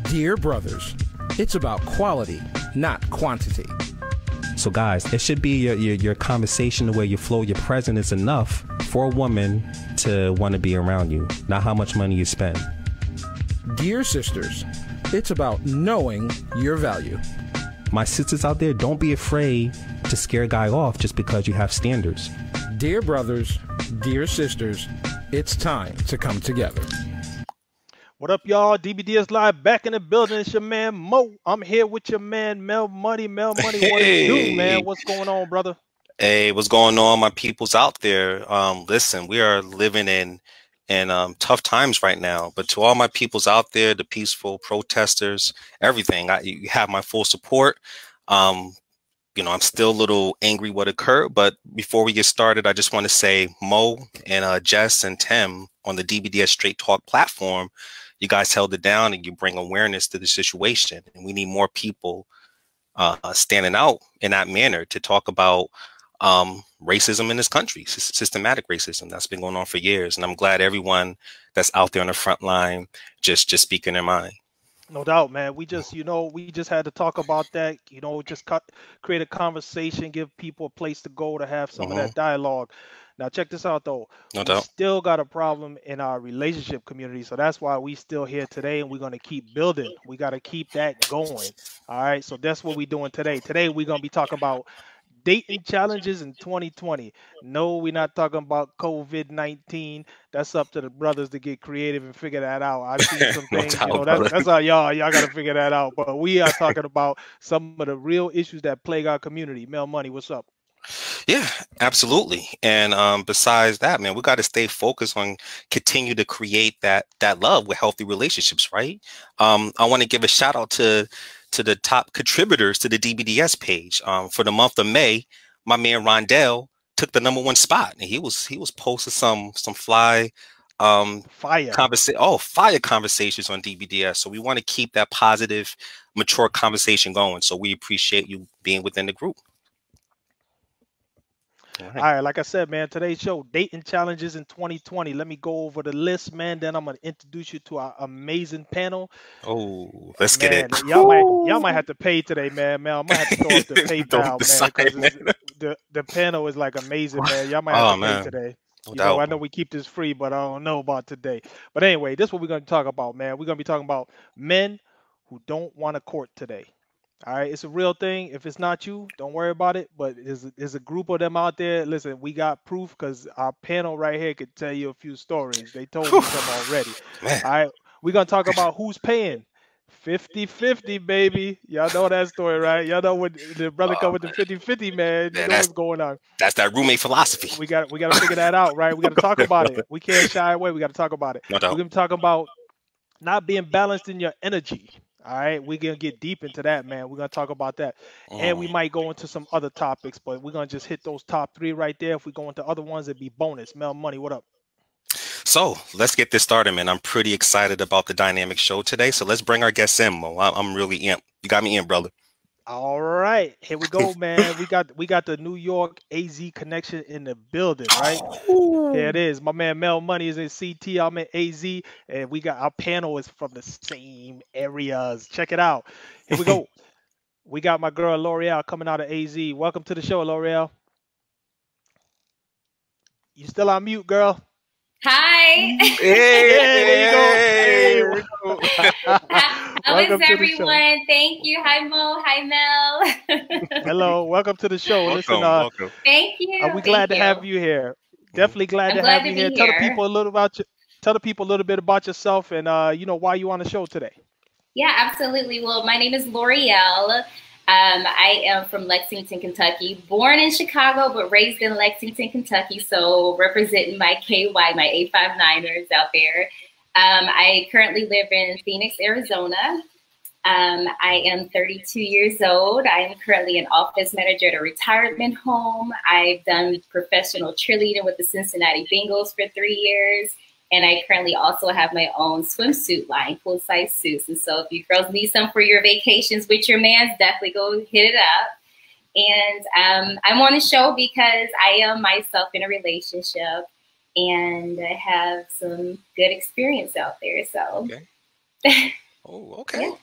Dear brothers, it's about quality, not quantity. So guys, it should be your conversation, the way you flow, your presence is enough for a woman to want to be around you, not how much money you spend. Dear sisters, it's about knowing your value. My sisters out there, don't be afraid to scare a guy off just because you have standards. Dear brothers, dear sisters, it's time to come together. What up, y'all? DBDS Live back in the building. It's your man, Mo. I'm here with your man, Mel Money. Mel Money, what it do, man? What's going on, brother? Hey, what's going on, my peoples out there? Listen, we are living in tough times right now. But to all my peoples out there, the peaceful protesters, everything, you have my full support. You know, I'm still a little angry what occurred. But before we get started, I just want to say, Mo and Jess and Tim on the DBDS Straight Talk platform, you guys held it down and you bring awareness to the situation. And we need more people standing out in that manner to talk about racism in this country, systematic racism that's been going on for years. And I'm glad everyone that's out there on the front line just speaking their mind. No doubt, man. We just, we just had to talk about that, just create a conversation, give people a place to go to have some of that dialogue. Now, check this out, though. No doubt. Still got a problem in our relationship community. So that's why we still here today, and we're going to keep building. We got to keep that going. All right. So that's what we're doing today. Today, we're going to be talking about dating challenges in 2020. No, we're not talking about COVID-19. That's up to the brothers to get creative and figure that out. I've seen some things, that's how y'all got to figure that out. But we are talking about some of the real issues that plague our community. Mel Money, what's up? Yeah, absolutely. And besides that, man, we got to stay focused on continue to create that love with healthy relationships, right? I want to give a shout out to the top contributors to the DBDS page. For the month of May, my man Rondell took the #1 spot, and he was posting some fly fire conversations on DBDS. So we want to keep that positive, mature conversation going. So we appreciate you being within the group. All right, like I said, man, today's show, dating challenges in 2020. Let me go over the list, man. Then I'm going to introduce you to our amazing panel. Oh, let's get it. Y'all might have to pay today, man. I might have to throw up the PayPal, man, because the panel is like amazing, man. Y'all might have to pay today. I know we keep this free, but I don't know about today. But anyway, this is what we're going to talk about, man. We're going to be talking about men who don't want to court today. All right, it's a real thing. If it's not you, don't worry about it. But there's a group of them out there. Listen, we got proof because our panel right here could tell you a few stories. They told me some already. Man. All right, we're going to talk about who's paying. 50-50, baby. Y'all know that story, right? Y'all know when the brother come with the 50-50, man. You know what's going on. That's that roommate philosophy. We got to figure that out, right? We got to talk about it. We can't shy away. We got to talk about it. No doubt. We're going to talk about not being balanced in your energy. All right, we're going to get deep into that, man. We're going to talk about that. And we might go into some other topics, but we're going to just hit those top 3 right there. If we go into other ones, it'd be bonus. Mel Money, what up? So let's get this started, man. I'm pretty excited about the dynamic show today. So let's bring our guests in, Mo. I'm really amped. You got me in, brother. All right, here we go, man. we got the New York AZ connection in the building, right? Here it is. My man Mel Money is in CT. I'm in AZ, and we got our panel is from the same areas. Check it out. Here we go. We got my girl Loreal coming out of AZ. Welcome to the show, Loreal. You still on mute, girl? Hi. Hey, there you go. How is everyone? Thank you. Hi, Mo. Hi, Mel. Hello. Welcome to the show. Welcome. Thank you. We're glad to have you here. Definitely glad to have you here. Tell the people a little bit about yourself and why you on the show today. Yeah, absolutely. Well, my name is Loreal. I am from Lexington, Kentucky, born in Chicago, but raised in Lexington, Kentucky. So representing my KY, my A59ers out there. I currently live in Phoenix, Arizona. I am 32 years old. I am currently an office manager at a retirement home. I've done professional cheerleading with the Cincinnati Bengals for 3 years. And I currently also have my own swimsuit line, full-size suits. And so if you girls need some for your vacations with your mans, definitely go hit it up. And I'm on the show because I am myself in a relationship and I have some good experience out there. So, okay. Oh, okay. Yeah.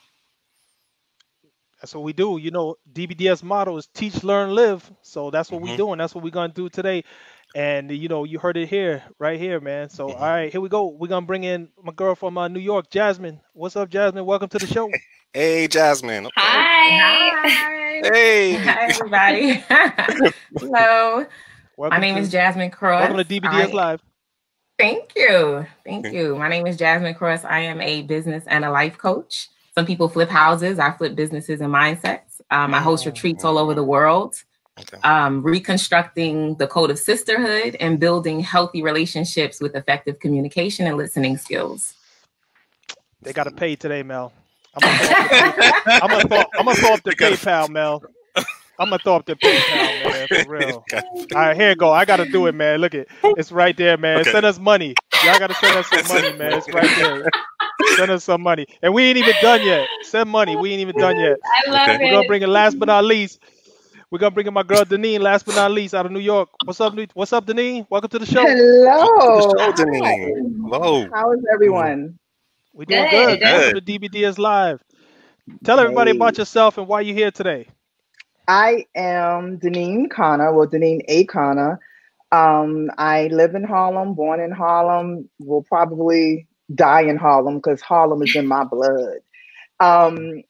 That's what we do. You know, DBDS motto is teach, learn, live. So that's what we're doing. That's what we're going to do today. And, you know, you heard it here, right here, man. So, all right, here we go. We're going to bring in my girl from New York, Jasmine. What's up, Jasmine? Welcome to the show. Hey, Jasmine. Okay. Hi. Hey. Hi, everybody. Hello. My name is Jasmine Cross. Welcome to DBDS Live. Thank you. Thank you. My name is Jasmine Cross. I am a business and a life coach. Some people flip houses. I flip businesses and mindsets. I host retreats all over the world, reconstructing the code of sisterhood and building healthy relationships with effective communication and listening skills. They got to pay today, Mel. I'm gonna throw up the PayPal, Mel. I'm gonna throw up the PayPal, man, for real. All right, here you go. I gotta do it, man. Look it's right there, man. Okay. Send us money. Y'all gotta send us some money, man. It's right there. Send us some money. And we ain't even done yet. Send money. We ain't even done yet. I love it. We're gonna bring it last but not least. We're gonna bring in my girl Deneen, last but not least, out of New York. What's up, Deneen? Welcome to the show. Hello. Deneen. Hello. How is everyone? We're doing good. Welcome to DBDS Live. Tell everybody about yourself and why you're here today. I am Deneen Connor, Deneen A. Connor. I live in Harlem, born in Harlem, will probably die in Harlem because Harlem is in my blood. I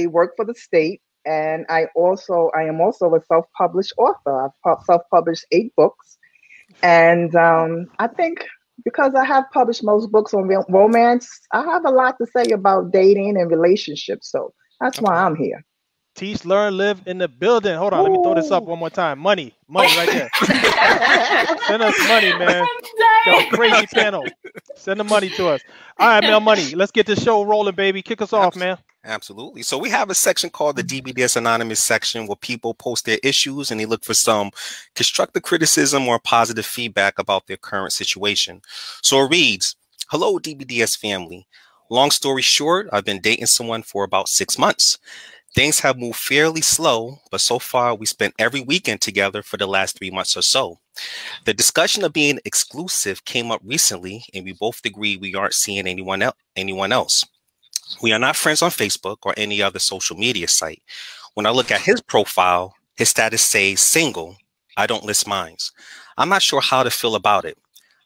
work for the state, and I am also a self-published author. I've self-published 8 books, and I think because I have published most books on romance, I have a lot to say about dating and relationships. So that's why I'm here. Teach, learn, live in the building. Hold on, let me throw this up one more time. Money right there. Send us money, man. Got a crazy panel. Send the money to us. All right, Mel, money. Let's get this show rolling, baby. Kick us off, man. Absolutely. So we have a section called the DBDS Anonymous section where people post their issues and they look for some constructive criticism or positive feedback about their current situation. So it reads, "Hello, DBDS family. Long story short, I've been dating someone for about 6 months. Things have moved fairly slow, but so far we spent every weekend together for the last 3 months or so. The discussion of being exclusive came up recently, and we both agree we aren't seeing anyone else. We are not friends on Facebook or any other social media site. When I look at his profile, his status says single. I don't list mine. I'm not sure how to feel about it.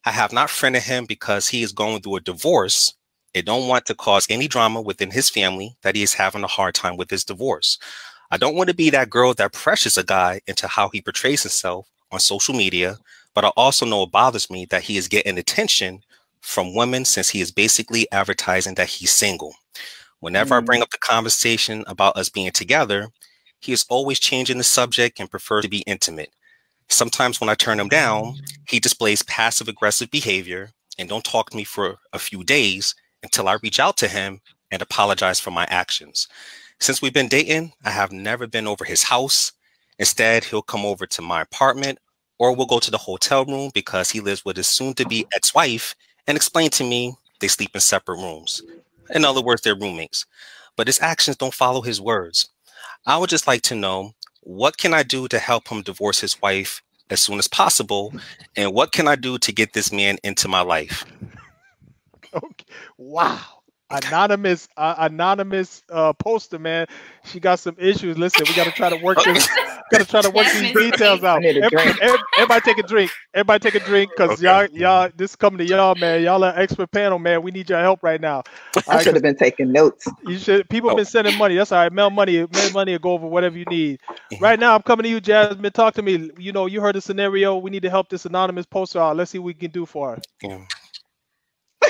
I have not friended him because he is going through a divorce. I don't want to cause any drama within his family that he is having a hard time with his divorce. I don't want to be that girl that pressures a guy into how he portrays himself on social media, but I also know it bothers me that he is getting attention from women since he is basically advertising that he's single. Whenever I bring up the conversation about us being together, he is always changing the subject and prefers to be intimate. Sometimes when I turn him down, he displays passive-aggressive behavior and don't talk to me for a few days until I reach out to him and apologize for my actions. Since we've been dating, I have never been over his house. Instead, he'll come over to my apartment or we'll go to the hotel room because he lives with his soon-to-be ex-wife and explain to me they sleep in separate rooms. In other words, they're roommates. But his actions don't follow his words. I would just like to know, what can I do to help him divorce his wife as soon as possible? And what can I do to get this man into my life?" Okay. Wow. Anonymous poster, man. She got some issues. Listen, we got to try to work this. Got to try to work these details out. Everybody take a drink. Everybody take a drink, because y'all, this is coming to y'all, man. Y'all are expert panel, man. We need your help right now. I should have been taking notes. You should. People have been sending money. That's all right. Mail money will go over whatever you need. Right now, I'm coming to you, Jasmine. Talk to me. You know, you heard the scenario. We need to help this anonymous poster out. Let's see what we can do for her. Yeah.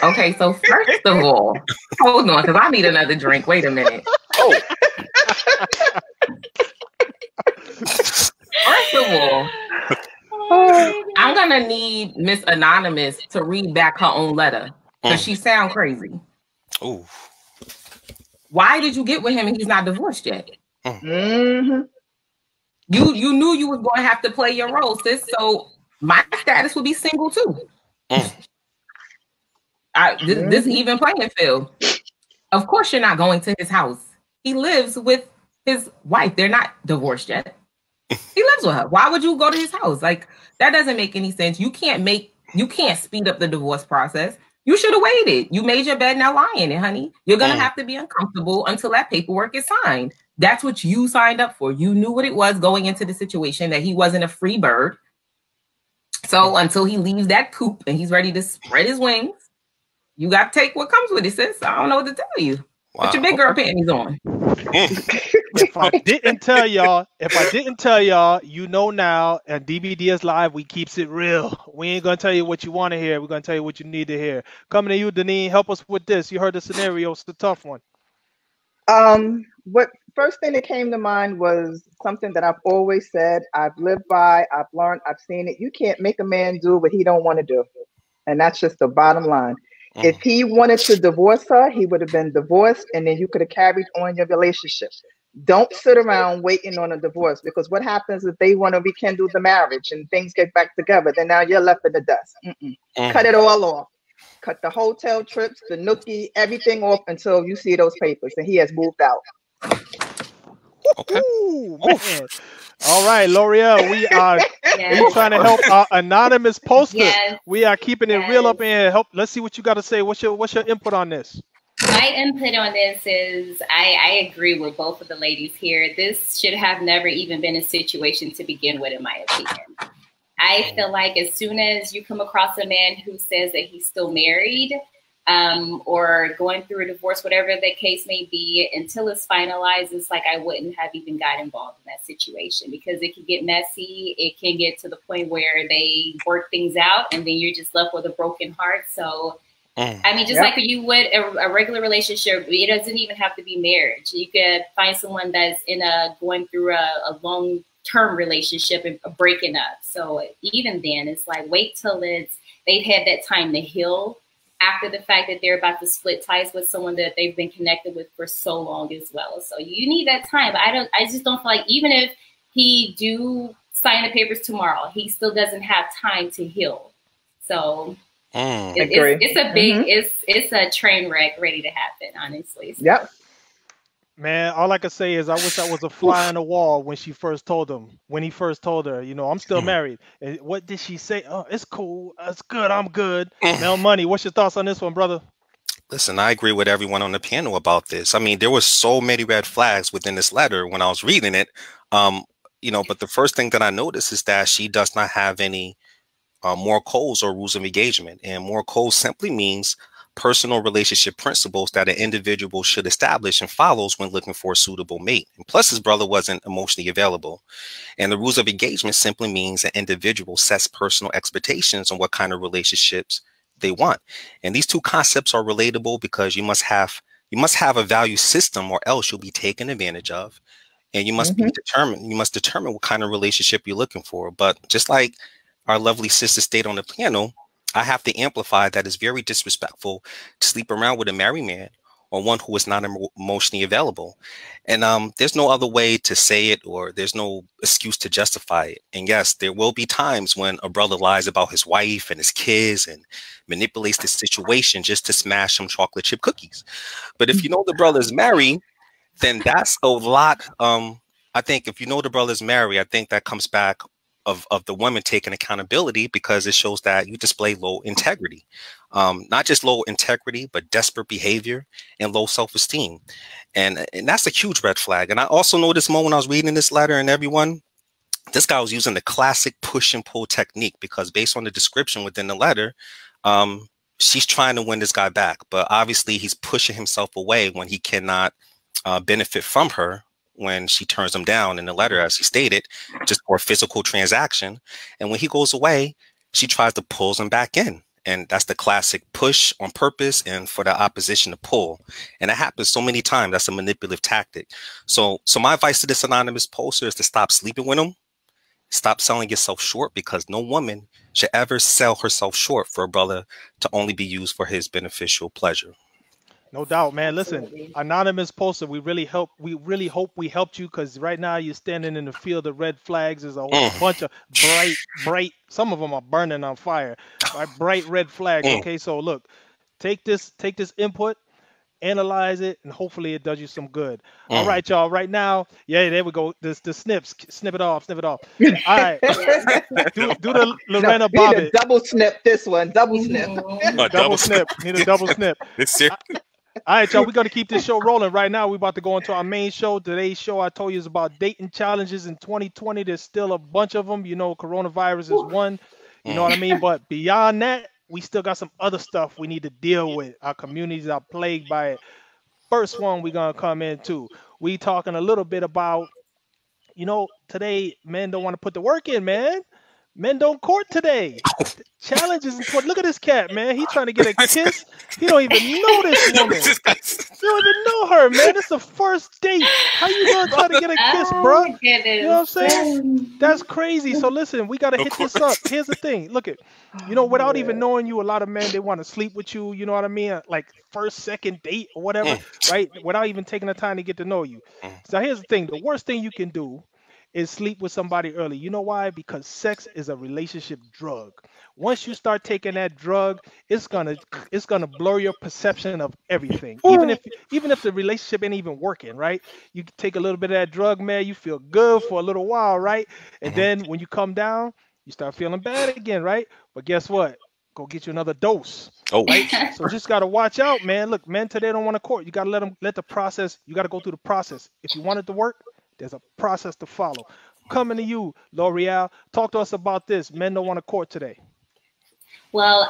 Okay, so first of all, hold on, because I need another drink. Wait a minute. Oh. First of all, I'm gonna need Miss Anonymous to read back her own letter because she sound crazy. Ooh. Why did you get with him and he's not divorced yet? Mm-hmm. You knew you was going to have to play your role, sis. So my status would be single too. This even playing field. Of course, you're not going to his house. He lives with his wife. They're not divorced yet. He lives with her. Why would you go to his house? Like, that doesn't make any sense. You can't speed up the divorce process. You should have waited. You made your bed, now lie in it, honey. You're going to have to be uncomfortable until that paperwork is signed. That's what you signed up for. You knew what it was going into the situation, that he wasn't a free bird. So until he leaves that coop and he's ready to spread his wings, you got to take what comes with it, sis. I don't know what to tell you. Wow. Put your big girl panties on. If I didn't tell y'all, you know now, and DBD is live, we keeps it real. We ain't going to tell you what you want to hear. We're going to tell you what you need to hear. Coming to you, Deneen, help us with this. You heard the scenario. It's a tough one. What first thing that came to mind was something that I've always said, I've lived by, I've learned, I've seen it. You can't make a man do what he don't want to do. And that's just the bottom line. If he wanted to divorce her, he would have been divorced, and then you could have carried on your relationship. Don't sit around waiting on a divorce, because what happens if they want to rekindle the marriage and things get back together? Then now you're left in the dust. Cut it all off. Cut the hotel trips, the nookie, everything off until you see those papers and he has moved out. Okay. Ooh, man. All right, Loreal, we are trying to help our anonymous poster. Yes. We are keeping it real up in here. Let's see what you got to say. What's your input on this? My input on this is I agree with both of the ladies here. This should have never even been a situation to begin with, in my opinion. I feel like as soon as you come across a man who says that he's still married, or going through a divorce, whatever the case may be, until it's finalized, it's like I wouldn't have even got involved in that situation, because it can get messy. It can get to the point where they work things out and then you're just left with a broken heart. So, I mean, just like you would a regular relationship, it doesn't even have to be marriage. You could find someone that's going through a long-term relationship and breaking up. So even then, it's like, wait till they've had that time to heal, after the fact that they're about to split ties with someone that they've been connected with for so long as well. So you need that time. I just don't feel like, even if he do sign the papers tomorrow, he still doesn't have time to heal. So it's a big, it's a train wreck ready to happen, honestly. So. Yep. Man, all I can say is I wish I was a fly on the wall when he first told her, you know, I'm still married. And what did she say? Oh, it's cool. It's good. I'm good. Mel Money, what's your thoughts on this one, brother? Listen, I agree with everyone on the panel about this. I mean, there were so many red flags within this letter when I was reading it. You know, but the first thing that I noticed is that she does not have any moral codes or rules of engagement. And moral codes simply means personal relationship principles that an individual should establish and follows when looking for a suitable mate. And plus, his brother wasn't emotionally available. And the rules of engagement simply means an individual sets personal expectations on what kind of relationships they want. And these two concepts are relatable because you must have a value system, or else you'll be taken advantage of. And you must determine what kind of relationship you're looking for. But just like our lovely sister stated on the panel, I have to amplify that it's very disrespectful to sleep around with a married man or one who is not emotionally available. And there's no other way to say it, or there's no excuse to justify it. And yes, there will be times when a brother lies about his wife and his kids and manipulates the situation just to smash some chocolate chip cookies. But if you know the brother's married, then that's a lot. I think if you know the brother's married, I think that comes back of the woman taking accountability, because it shows that you display low integrity, not just low integrity, but desperate behavior and low self-esteem. And that's a huge red flag. And I also noticed when I was reading this letter, and everyone, this guy was using the classic push and pull technique, because based on the description within the letter, she's trying to win this guy back, but obviously he's pushing himself away when he cannot benefit from her when she turns him down in the letter, as he stated, just for a physical transaction. And when he goes away, she tries to pull him back in. And that's the classic push on purpose and for the opposition to pull. And it happens so many times. That's a manipulative tactic. So my advice to this anonymous poster is to stop sleeping with him. Stop selling yourself short, because no woman should ever sell herself short for a brother to only be used for his beneficial pleasure. No doubt, man. Listen, anonymous poster, we really hope we helped you, because right now you're standing in the field of red flags. There's a whole bunch of bright, some of them are burning on fire, bright red flags. Okay, so look, take this input, analyze it, and hopefully it does you some good. All right, y'all. Right now, yeah, there we go. The snips, snip it off. All right, do the Lorena Bobbitt. Need a double snip this one. Double snip. Double snip. Need a double snip. All right, y'all. We're gonna keep this show rolling. Right now, we're about to go into our main show. Today's show, I told you, is about dating challenges in 2020. There's still a bunch of them. You know, coronavirus is one. You know what I mean? But beyond that, we still got some other stuff we need to deal with. Our communities are plagued by it. First one we're going to come into. We talking a little bit about, you know, today men don't want to put the work in, man. Men don't court today. Challenges in court. Look at this cat, man. He trying to get a kiss. He don't even know this woman. You don't even know her, man. It's the first date. How you gonna try to get a kiss, bro? You know what I'm saying? That's crazy. So listen, we gotta hit this up. Here's the thing. Look it. You know, without even knowing you, a lot of men, they want to sleep with you. You know what I mean? Like first, second date or whatever, right? Without even taking the time to get to know you. So here's the thing. The worst thing you can do is sleep with somebody early. You know why? Because sex is a relationship drug. Once you start taking that drug, it's gonna blur your perception of everything. Even if the relationship ain't even working, right? You take a little bit of that drug, man, you feel good for a little while, right? And then when you come down, you start feeling bad again, right? But guess what? Go get you another dose. Right? So just gotta watch out, man. Look, men today don't want to court. You gotta let the process. You gotta go through the process. If you want it to work, there's a process to follow. Coming to you, Loreal. Talk to us about this. Men don't want to court today. Well,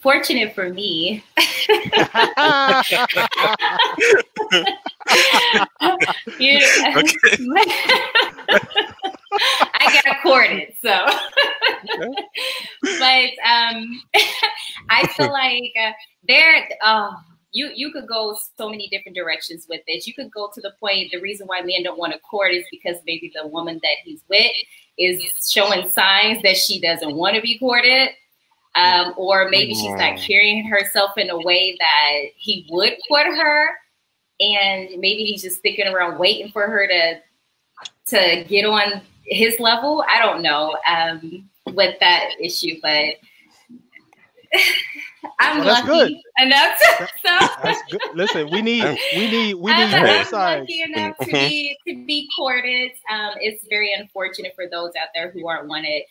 fortunate for me. I got courted, so. But I feel like you could go so many different directions with this. You could go to the point, the reason why men don't want to court is because maybe the woman that he's with is showing signs that she doesn't want to be courted. Or maybe she's not carrying herself in a way that he would court her. And maybe he's just sticking around waiting for her to get on his level. I don't know with that issue, but I'm lucky enough that's good. Listen, we need I'm lucky enough to be courted. It's very unfortunate for those out there who aren't wanted.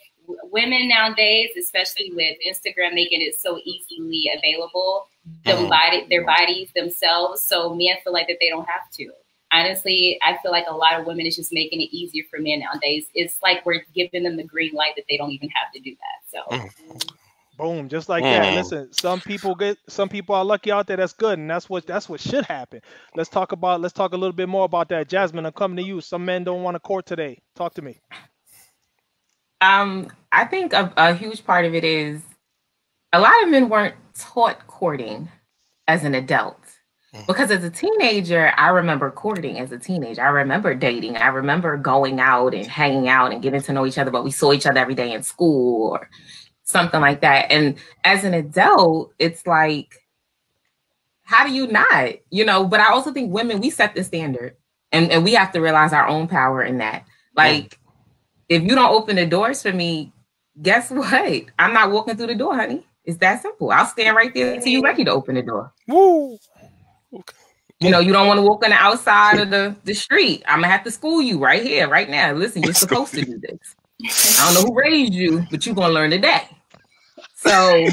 Women nowadays, especially with Instagram making it so easily available, their bodies themselves. So men feel like that they don't have to. Honestly, I feel like a lot of women is just making it easier for men nowadays. It's like we're giving them the green light that they don't even have to do that. So. Boom, just like that. Listen, some people are lucky out there. That's good, and that's what should happen. Let's talk a little bit more about that. Jasmine, I'm coming to you. Some men don't want to court today. Talk to me. I think a huge part of it is a lot of men weren't taught courting as an adult. Because as a teenager, I remember courting as a teenager. I remember dating. I remember going out and hanging out and getting to know each other, but we saw each other every day in school or something like that. And as an adult, it's like, how do you not? You know, but I also think women, we set the standard and we have to realize our own power in that. Like, if you don't open the doors for me, guess what? I'm not walking through the door, honey. It's that simple. I'll stand right there until you're ready to open the door. Woo. Okay. You know, you don't want to walk on the outside of the street. I'm going to have to school you right here, right now. Listen, you're supposed to do this. I don't know who raised you, but you're going to learn today. So,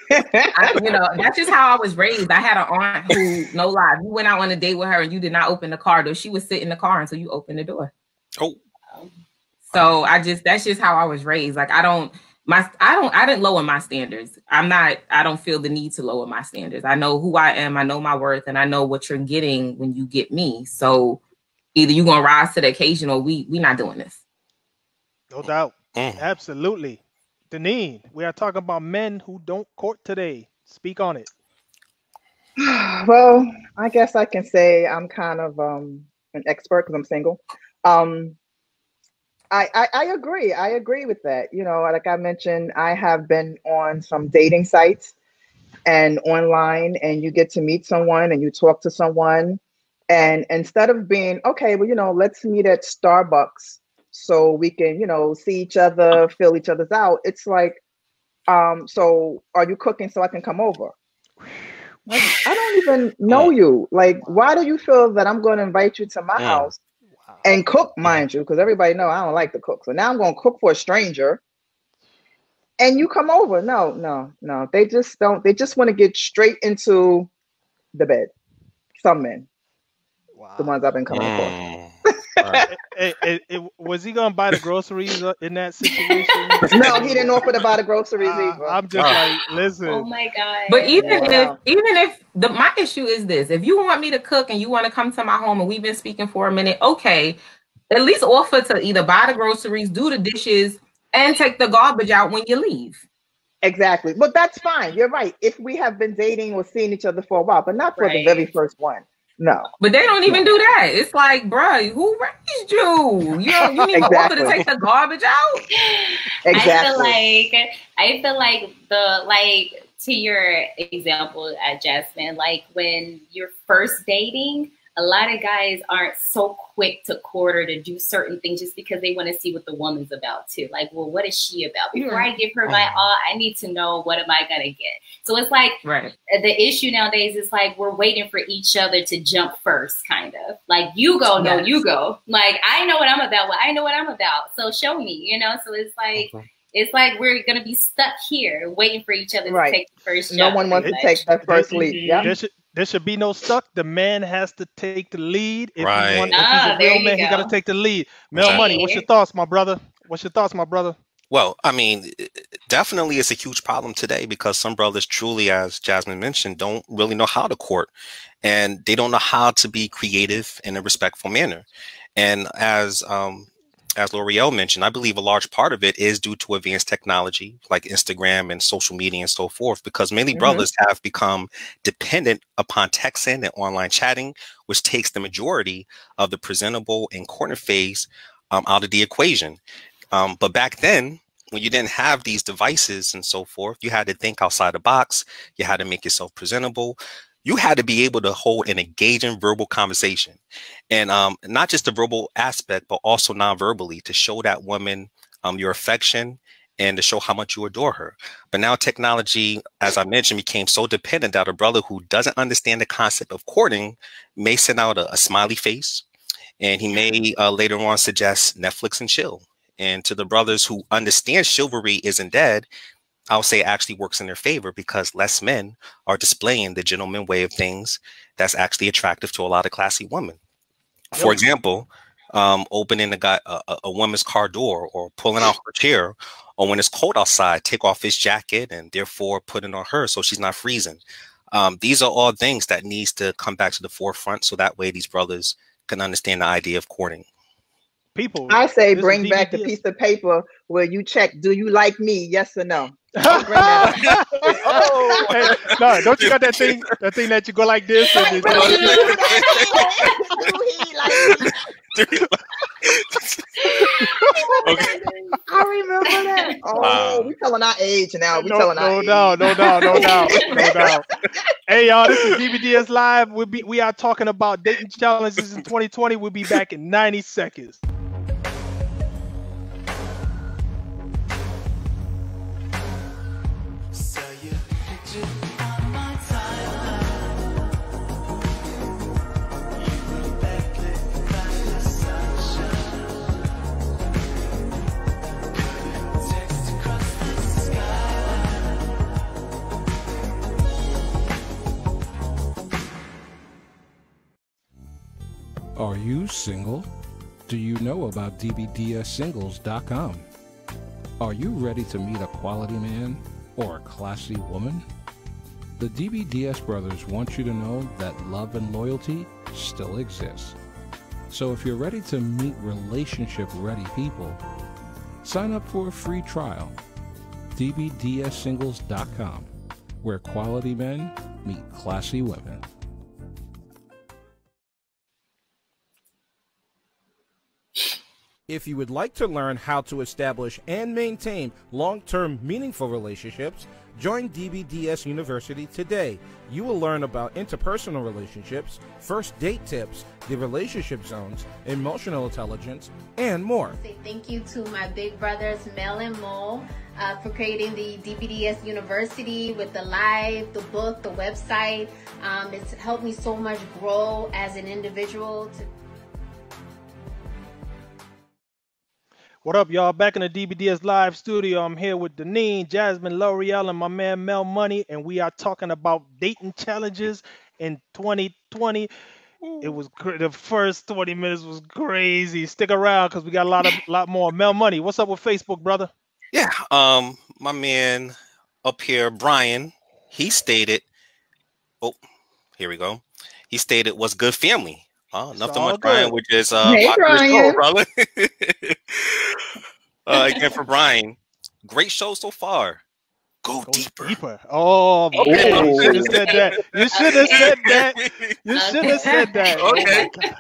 that's just how I was raised. I had an aunt who, no lie, you went out on a date with her and you did not open the car door. She would sit in the car until you opened the door. So that's just how I was raised. Like, I didn't lower my standards. I don't feel the need to lower my standards. I know who I am. I know my worth, and I know what you're getting when you get me. So either you're going to rise to the occasion or we not doing this. No doubt. Absolutely. Deneen, we are talking about men who don't court today. Speak on it. Well, I guess I can say I'm kind of an expert because I'm single. I agree. I agree with that. You know, like I mentioned, I have been on some dating sites and online, and you get to meet someone and you talk to someone. And instead of being, okay, well, you know, let's meet at Starbucks so we can, you know, see each other, fill each other's out. It's like, so are you cooking so I can come over? Like, I don't even know you. Like, why do you feel that I'm going to invite you to my house and cook, mind you? Because everybody know I don't like to cook. So now I'm going to cook for a stranger. And you come over. No. They just don't. They just want to get straight into the bed. Some men. The ones I've been coming across. Was he gonna buy the groceries in that situation? No, he didn't offer to buy the groceries either. I'm just like, listen. Oh my God. But even if my issue is this, if you want me to cook and you want to come to my home and we've been speaking for a minute, okay, at least offer to either buy the groceries, do the dishes, and take the garbage out when you leave. Exactly. But that's fine. You're right. If we have been dating or seeing each other for a while, but not for the very first one. No. But they don't even do that. It's like, bro, who raised you? You need to offer to take the garbage out. Exactly. I feel like to your example, Jasmine, like when you're first dating, a lot of guys aren't so quick to court or to do certain things just because they want to see what the woman's about too. Like, well, what is she about? Before I give her my all, I need to know what am I gonna get. So it's like the issue nowadays is like we're waiting for each other to jump first, kind of. Like you go, no, you go. Like I know what I'm about. Well, I know what I'm about. So show me, you know. So it's like. It's like we're gonna be stuck here waiting for each other to take the first jump. No one wants to take that first leap. Yeah. There should be no stuck. The man has to take the lead. If right. If he's a real man, he got to take the lead. Mel Money, what's your thoughts, my brother? Well, I mean, definitely it's a huge problem today because some brothers truly, as Jasmine mentioned, don't really know how to court. And they don't know how to be creative in a respectful manner. And as Loreal mentioned, I believe a large part of it is due to advanced technology like Instagram and social media and so forth, because many brothers have become dependent upon texting and online chatting, which takes the majority of the presentable and courting phase out of the equation. But back then, when you didn't have these devices and so forth, you had to think outside the box. You had to make yourself presentable. You had to be able to hold an engaging verbal conversation, and not just the verbal aspect, but also non-verbally to show that woman your affection and to show how much you adore her. But now technology, as I mentioned, became so dependent that a brother who doesn't understand the concept of courting may send out a smiley face, and he may later on suggest Netflix and chill. And to the brothers who understand chivalry isn't dead, I would say it actually works in their favor because less men are displaying the gentleman way of things that's actually attractive to a lot of classy women. For example, opening a woman's car door or pulling out her chair, or when it's cold outside, take off his jacket and therefore put it on her so she's not freezing. These are all things that needs to come back to the forefront so that way these brothers can understand the idea of courting. I say bring back the piece of paper where you check, do you like me? Yes or no? No, don't you got that thing that you go like this? And I remember that. Oh, we telling our age now. No doubt. Hey y'all, this is DBDS Live. We are talking about dating challenges in 2020. We'll be back in 90 seconds. Are you single? Do you know about dbdssingles.com? Are you ready to meet a quality man or a classy woman? The DBDS brothers want you to know that love and loyalty still exists. So if you're ready to meet relationship-ready people, sign up for a free trial. dbdssingles.com, where quality men meet classy women. If you would like to learn how to establish and maintain long-term meaningful relationships, join DBDS University today. You will learn about interpersonal relationships, first date tips, the relationship zones, emotional intelligence, and more. Say thank you to my big brothers, Mel and Mo, for creating the DBDS University with the live, the book, the website. It's helped me so much grow as an individual. What up, y'all? Back in the DBDS live studio. I'm here with Deneen, Jasmine, Loreal, and my man Mel Money, and we are talking about dating challenges in 2020. It was the first 20 minutes was crazy. Stick around because we got a lot more. Mel Money, what's up with Facebook, brother? Yeah, my man up here, Brian, he stated, oh, here we go. He stated, "What's good, family?" Nothing much, Brian, which is hey, Brian. Show, brother. Again, for Brian, great show so far. Go deeper. Oh, okay. Man, you should have said that. You should have said that. You should have said that. Okay. Oh,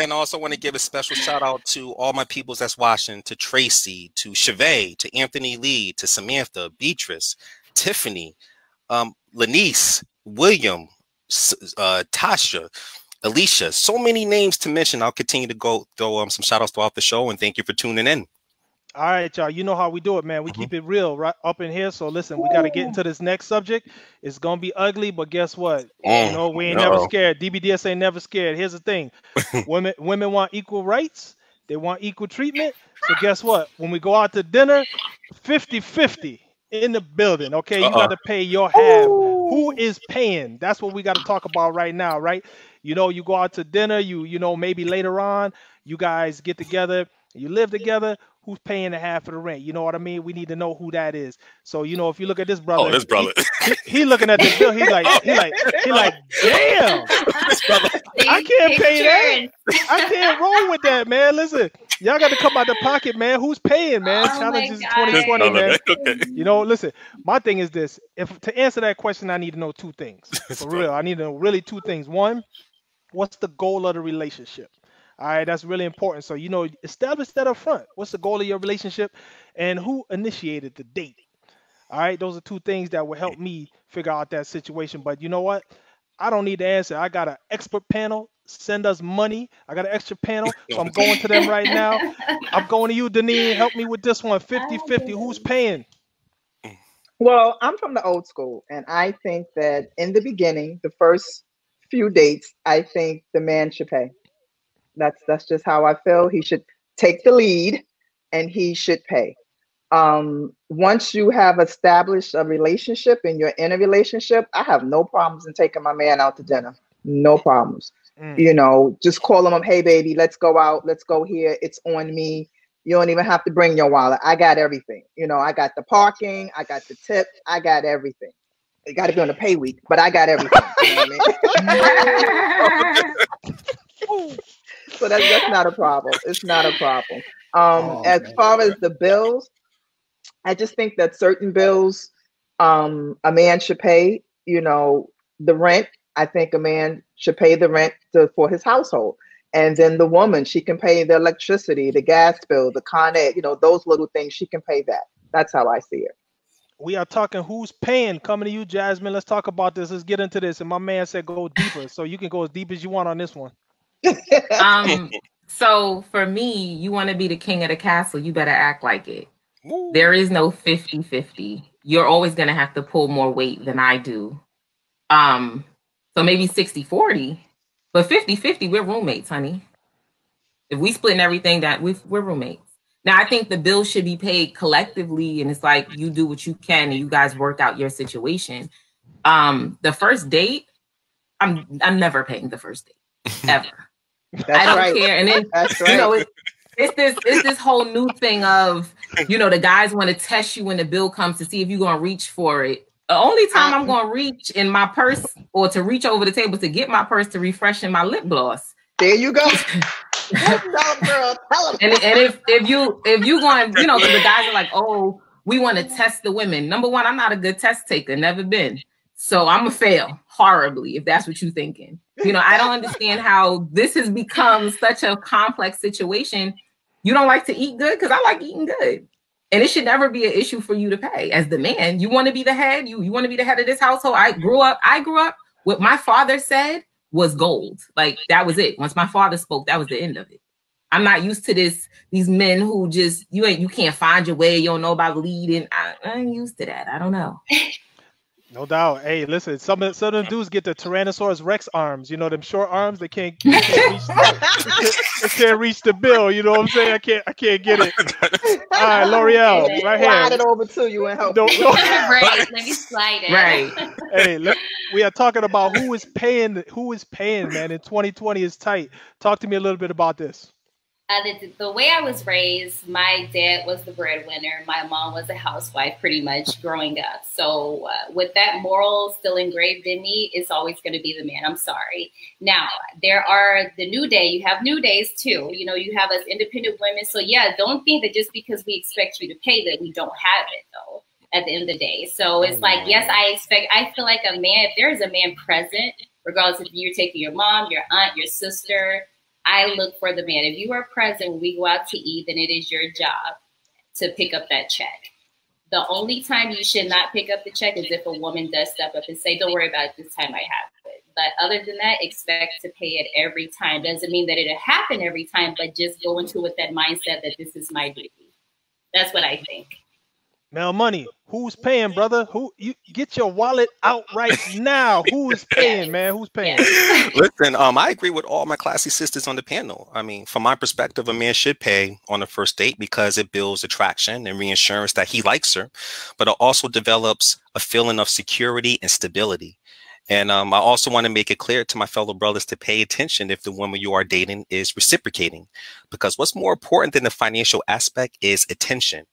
and I also want to give a special shout out to all my peoples that's watching, to Tracy, to Chavez, to Anthony Lee, to Samantha, Beatrice, Tiffany, Lanice, William, Tasha, Alicia, so many names to mention. I'll continue to go throw some shout outs throughout the show, and thank you for tuning in. All right, y'all. You know how we do it, man. We keep it real right up in here. So listen, we got to get into this next subject. It's going to be ugly, but guess what? You know, we ain't never scared. DBDS ain't never scared. Here's the thing. Women want equal rights. They want equal treatment. So guess what? When we go out to dinner, 50-50 in the building, okay? You got to pay your half. Who is paying? That's what we got to talk about right now, right? You know, you go out to dinner, you know, maybe later on, you guys get together, you live together. Who's paying the half of the rent? You know what I mean? We need to know who that is. So, you know, if you look at this brother, this brother, he looking at the bill. He like, damn, I can't pay that. I can't roll with that, man. Listen, y'all got to come out the pocket, man. Who's paying, man? Challenges 2020, man. Okay. You know, listen, my thing is this. If to answer that question, I need to know two things. For real, I need to know really two things. One, what's the goal of the relationship? All right, that's really important. So, you know, establish that up front. What's the goal of your relationship and who initiated the date? All right, those are two things that will help me figure out that situation. But you know what? I don't need the answer. I got an expert panel. Send us money. I got an extra panel, so I'm going to them right now. I'm going to you, Deneen. Help me with this one. 50-50. Who's paying? Well, I'm from the old school, and I think that in the beginning, the first few dates, I think the man should pay. That's just how I feel. He should take the lead and he should pay. Once you have established a relationship and you're in a relationship, I have no problems in taking my man out to dinner. No problems. You know, just call him up. Hey, baby, let's go out. Let's go here. It's on me. You don't even have to bring your wallet. I got everything. You know, I got the parking. I got the tip. I got everything. You got to be on the pay week, but I got everything. You know what I mean? So that's not a problem. It's not a problem. As far as the bills, I just think that certain bills, a man should pay. You know, the rent. I think a man should pay the rent for his household, and then the woman, she can pay the electricity, the gas bill, the Con Ed. You know, those little things. She can pay that. That's how I see it. We are talking who's paying. Coming to you, Jasmine. Let's talk about this. Let's get into this. And my man said go deeper, so you can go as deep as you want on this one. So for me, you want to be the king of the castle, you better act like it. There is no 50-50. You're always going to have to pull more weight than I do. So maybe 60-40, but 50-50, we're roommates, honey. If we splitting everything, that we're roommates. Now, I think the bill should be paid collectively, and it's like you do what you can and you guys work out your situation. The first date, I'm never paying the first date. Ever. I don't care. And then you know, it's this whole new thing of, you know, the guys want to test you when the bill comes to see if you're gonna reach for it. The only time I'm gonna reach in my purse or to reach over the table to get my purse to refresh in my lip gloss. There you go. And if you going, you know, the guys are like, oh, we want to test the women. Number one, I'm not a good test taker, never been. So I'm gonna fail horribly if that's what you're thinking. You know, I don't understand how this has become such a complex situation You don't like to eat good? Because I like eating good. And it should never be an issue for you to pay. As the man, you want to be the head. You want to be the head of this household. I grew up, what my father said was gold. Like, that was it. Once my father spoke, that was the end of it. I'm not used to these men who just, you can't find your way. You don't know about leading. I ain't used to that. I don't know. No doubt. Hey, listen, some of them dudes get the Tyrannosaurus Rex arms. You know, them short arms. They can't reach. They can't reach the bill. You know what I'm saying? I can't get it. All right, L'Oreal, right here. Slide it over to you and help. Right. Let me slide it. Right. Hey, we are talking about who is paying, man. In 2020 is tight. Talk to me a little bit about this. The way I was raised, my dad was the breadwinner. My mom was a housewife pretty much growing up. So with that moral still engraved in me, it's always going to be the man. I'm sorry. Now, there are the new day. You have new days too. You know, you have us independent women. So yeah, don't think that just because we expect you to pay that we don't have it though at the end of the day. So it's like, yes, I feel like a man, if there is a man present, regardless if you're taking your mom, your aunt, your sister, I look for the man. If you are present when we go out to eat, then it is your job to pick up that check. The only time you should not pick up the check is if a woman does step up and say, don't worry about it, this time I have it. But other than that, expect to pay it every time. Doesn't mean that it'll happen every time, but just go into it with that mindset that this is my duty. That's what I think. Mel Money, who's paying, brother? Who you get your wallet out right now? Who is paying, man? Who's paying? Listen, I agree with all my classy sisters on the panel. I mean, from my perspective, a man should pay on the first date because it builds attraction and reassurance that he likes her, but it also develops a feeling of security and stability. And I also want to make it clear to my fellow brothers to pay attention if the woman you are dating is reciprocating, because what's more important than the financial aspect is attention.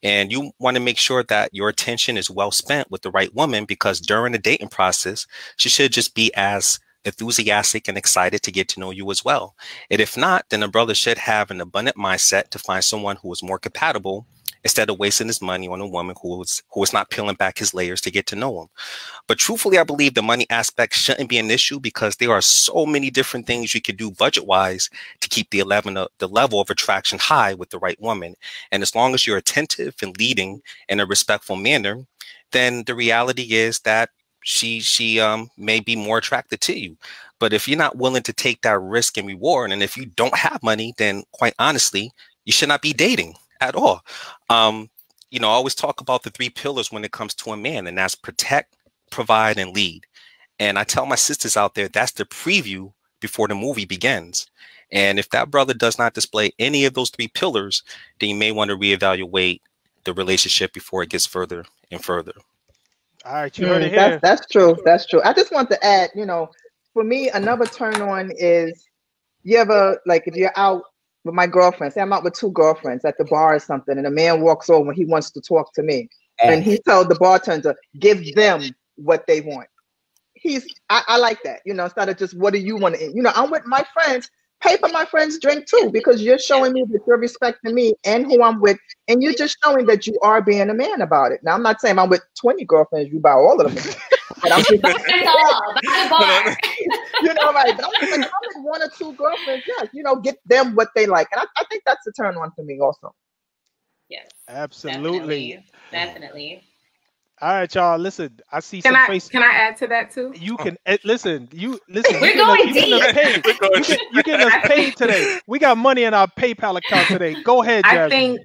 And you want to make sure that your attention is well spent with the right woman, because during the dating process, she should just be as enthusiastic and excited to get to know you as well. And if not, then a brother should have an abundant mindset to find someone who is more compatible instead of wasting his money on a woman who is not peeling back his layers to get to know him. But truthfully, I believe the money aspect shouldn't be an issue because there are so many different things you could do budget-wise to keep the level of attraction high with the right woman. And as long as you're attentive and leading in a respectful manner, then the reality is that she may be more attracted to you. But if you're not willing to take that risk and reward, and if you don't have money, then quite honestly, you should not be dating at all. You know, I always talk about the 3 pillars when it comes to a man, and that's protect, provide, and lead. And I tell my sisters out there, that's the preview before the movie begins. And if that brother does not display any of those 3 pillars, then you may want to reevaluate the relationship before it gets further and further. All right, you heard it here. That's true. That's true. I just want to add, you know, for me, another turn on is, you ever, like, if you're out with my girlfriend, say I'm out with 2 girlfriends at the bar or something, and a man walks over and he wants to talk to me, and he tells the bartender, give them what they want. I like that, you know, instead of just, what do you want to eat? You know, I'm with my friends, pay for my friends' drink too, because you're showing me that you're respecting me and who I'm with, and you're just showing that you are being a man about it. Now, I'm not saying I'm with 20 girlfriends, you buy all of them. But I'm just, you know, like, I'm with 1 or 2 girlfriends, yes, you know, get them what they like. And I think that's a turn on for me also. Yes. Absolutely. Definitely. All right, y'all. Listen, I see some faces. Can I add to that too? You can listen. We're going deep. You getting us paid today. We got money in our PayPal account today. Go ahead, Jasmine.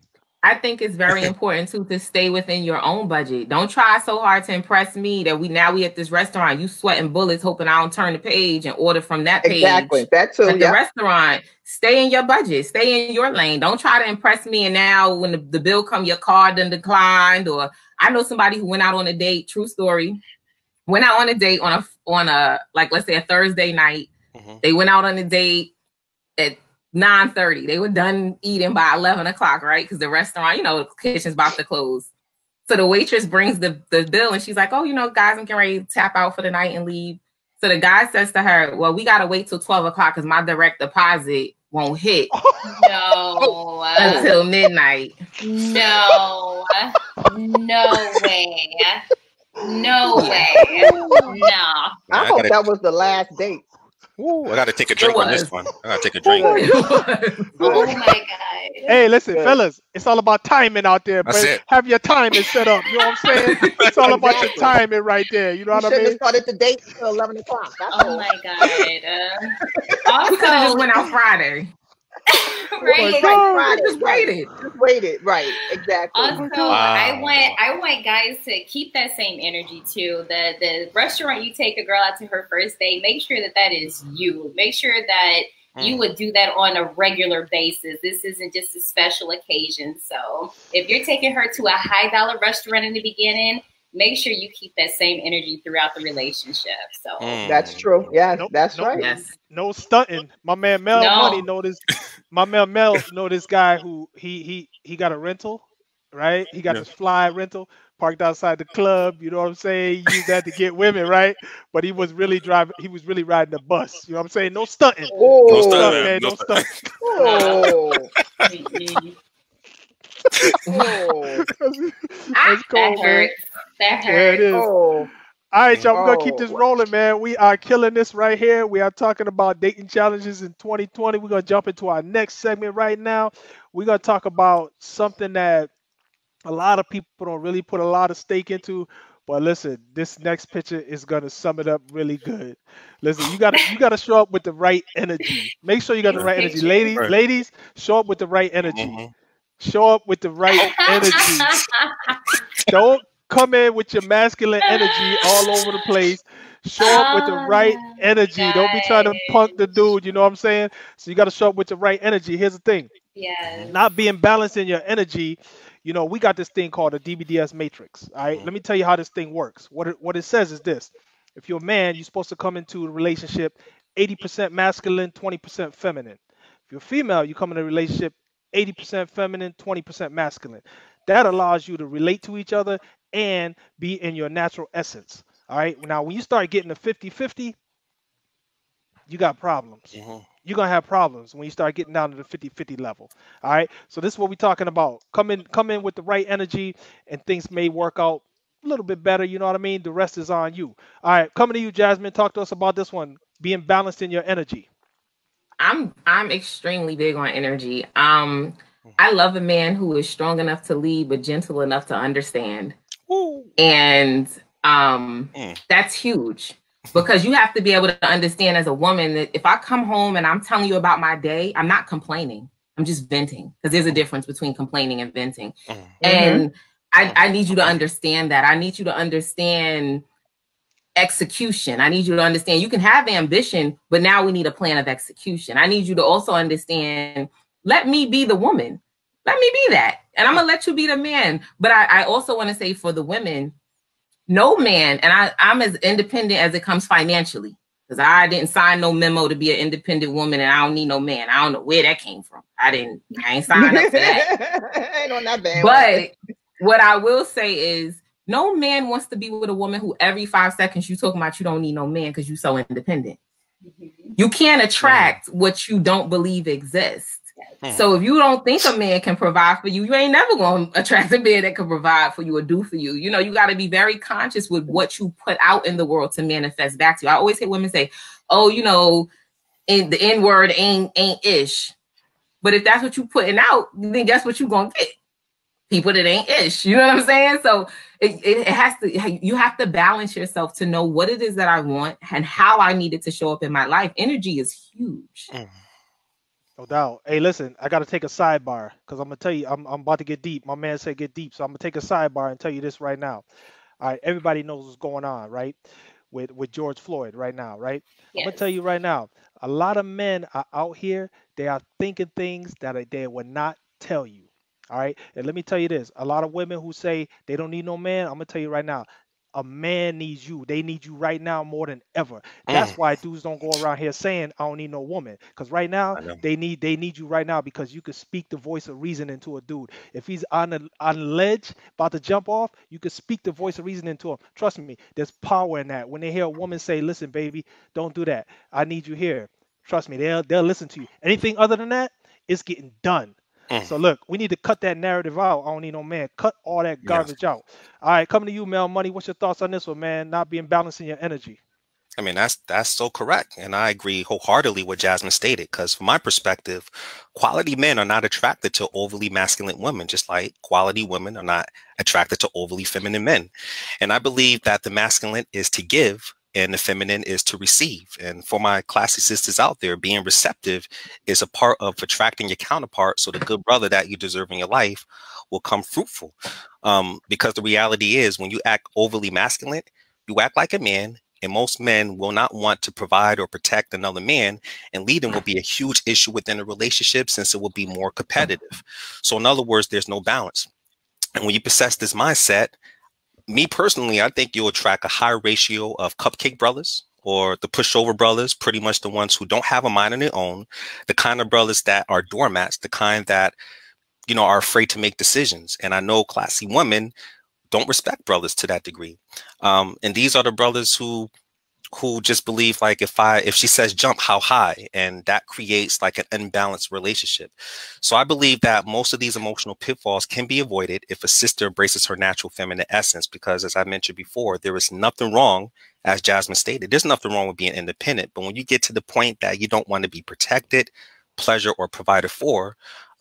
I think it's very important too to stay within your own budget. Don't try so hard to impress me that we at this restaurant, you sweating bullets, hoping I don't turn the page and order from that page. Exactly. That too. At the restaurant, stay in your budget, stay in your lane. Don't try to impress me. And now when the bill come, your card done declined. Or I know somebody who went out on a date. True story. Went out on a date on a like, let's say a Thursday night. Mm-hmm. They went out on a date at 9:30. They were done eating by 11 o'clock, right? Because the restaurant, you know, the kitchen's about to close. So the waitress brings the bill and she's like, oh, you know, guys, I'm getting ready to tap out for the night and leave. So the guy says to her, well, we got to wait till 12 o'clock because my direct deposit won't hit until midnight. No way. No way. No. I hope that was the last date. Ooh, I got to take a drink on this one. I got to take a drink. Oh my God. Hey, listen, fellas, it's all about timing out there, That's but it. have your timing set up. You know what I'm saying? It's all about your timing right there. You know what I mean? Have started the date till 11 o'clock. Oh my God. We could have just went out Friday. Right. Friday. Just waited. Just waited. Right. Exactly. Also, I want guys to keep that same energy too. The restaurant you take a girl out to her first date, make sure that is you. Make sure that you would do that on a regular basis. This isn't just a special occasion. So if you're taking her to a high dollar restaurant in the beginning, make sure you keep that same energy throughout the relationship. So that's true. Yeah, that's right. Yes. No stunting. My man Mel Money know this. My man Mel know this guy who he got a rental, right? He got this fly rental parked outside the club. You know what I'm saying? He used that to get women, right? But he was really driving. He was really riding the bus. You know what I'm saying? No stunting. Oh. No stunting, man. No stunting. Oh. That's cold, that hurts. That hurts. Yeah, it is. Oh. All right, y'all, we're going to keep this rolling, man. We are killing this right here. We are talking about dating challenges in 2020. We're going to jump into our next segment right now. We're going to talk about something that a lot of people don't really put a lot of stake into. But listen, this next picture is going to sum it up really good. Listen, you got to show up with the right energy. Make sure you got the right energy. Ladies, show up with the right energy. Show up with the right energy. Don't come in with your masculine energy all over the place. Show up with the right energy. Don't be trying to punk the dude. You know what I'm saying? So you got to show up with the right energy. Here's the thing. Not being balanced in your energy. You know, we got this thing called a DBDS matrix. All right. Let me tell you how this thing works. What it says is this. If you're a man, you're supposed to come into a relationship 80% masculine, 20% feminine. If you're a female, you come in a relationship 80% feminine, 20% masculine. That allows you to relate to each other and be in your natural essence. All right. Now, when you start getting to 50-50, you got problems. You're going to have problems when you start getting down to the 50-50 level. All right. So this is what we're talking about. Come in with the right energy and things may work out a little bit better. You know what I mean? The rest is on you. All right. Coming to you, Jasmine. Talk to us about this one. Being balanced in your energy. I'm extremely big on energy. I love a man who is strong enough to lead, but gentle enough to understand. And that's huge because you have to be able to understand as a woman that if I come home and I'm telling you about my day, I'm not complaining. I'm just venting because there's a difference between complaining and venting. And I need you to understand that. I need you to understand execution. I need you to understand you can have ambition, but now we need a plan of execution. I need you to also understand, let me be the woman. Let me be that. And I'm going to let you be the man. But I also want to say for the women, no man, and I'm as independent as it comes financially, because I didn't sign no memo to be an independent woman and I don't need no man. I don't know where that came from. I ain't signed up for that. Ain't on that band. But what I will say is no man wants to be with a woman who every 5 seconds you talking about you don't need no man because you're so independent. You can't attract what you don't believe exists. So if you don't think a man can provide for you, you ain't never going to attract a man that can provide for you or do for you. You know, you got to be very conscious with what you put out in the world to manifest back to you. I always hear women say, oh, you know, the N word ain't ish. But if that's what you putting out, then guess what you going to get? People that ain't ish. You know what I'm saying? So it has to, you have to balance yourself to know what it is that I want and how I need it to show up in my life. Energy is huge. No doubt. Hey, listen, I got to take a sidebar because I'm going to tell you, I'm about to get deep. My man said get deep. So I'm going to take a sidebar and tell you this right now. All right. Everybody knows what's going on, right? With George Floyd right now, right? Yes. I'm going to tell you right now, a lot of men are out here. They are thinking things that they would not tell you. All right. And let me tell you this. A lot of women who say they don't need no man, I'm going to tell you right now, a man needs you. They need you right now more than ever. That's why dudes don't go around here saying, I don't need no woman. Because right now, they need you right now because you could speak the voice of reason into a dude. If he's on a ledge, about to jump off, you could speak the voice of reason into him. Trust me, there's power in that. When they hear a woman say, listen, baby, don't do that. I need you here. Trust me, they'll listen to you. Anything other than that, it's getting done. So look, we need to cut that narrative out. I don't need no man. Cut all that garbage out. All right, coming to you, Mel Money. What's your thoughts on this one, man? Not being balanced in your energy. I mean, that's so correct. And I agree wholeheartedly with Jasmine stated, because from my perspective, quality men are not attracted to overly masculine women, just like quality women are not attracted to overly feminine men. And I believe that the masculine is to give and the feminine is to receive. And for my classy sisters out there, being receptive is a part of attracting your counterpart, so the good brother that you deserve in your life will come fruitful. Because the reality is, when you act overly masculine, you act like a man. And most men will not want to provide or protect another man, and leading will be a huge issue within a relationship, since it will be more competitive. So in other words, there's no balance. And when you possess this mindset, me personally, I think you'll attract a high ratio of cupcake brothers, or the pushover brothers, pretty much the ones who don't have a mind of their own, the kind of brothers that are doormats, the kind that, you know, are afraid to make decisions. And I know classy women don't respect brothers to that degree. And these are the brothers who just believe, like, if she says jump, how high? And that creates like an unbalanced relationship. So I believe that most of these emotional pitfalls can be avoided if a sister embraces her natural feminine essence, because as I mentioned before, there is nothing wrong, as Jasmine stated, there's nothing wrong with being independent. But when you get to the point that you don't want to be protected, pleasure, or provided for,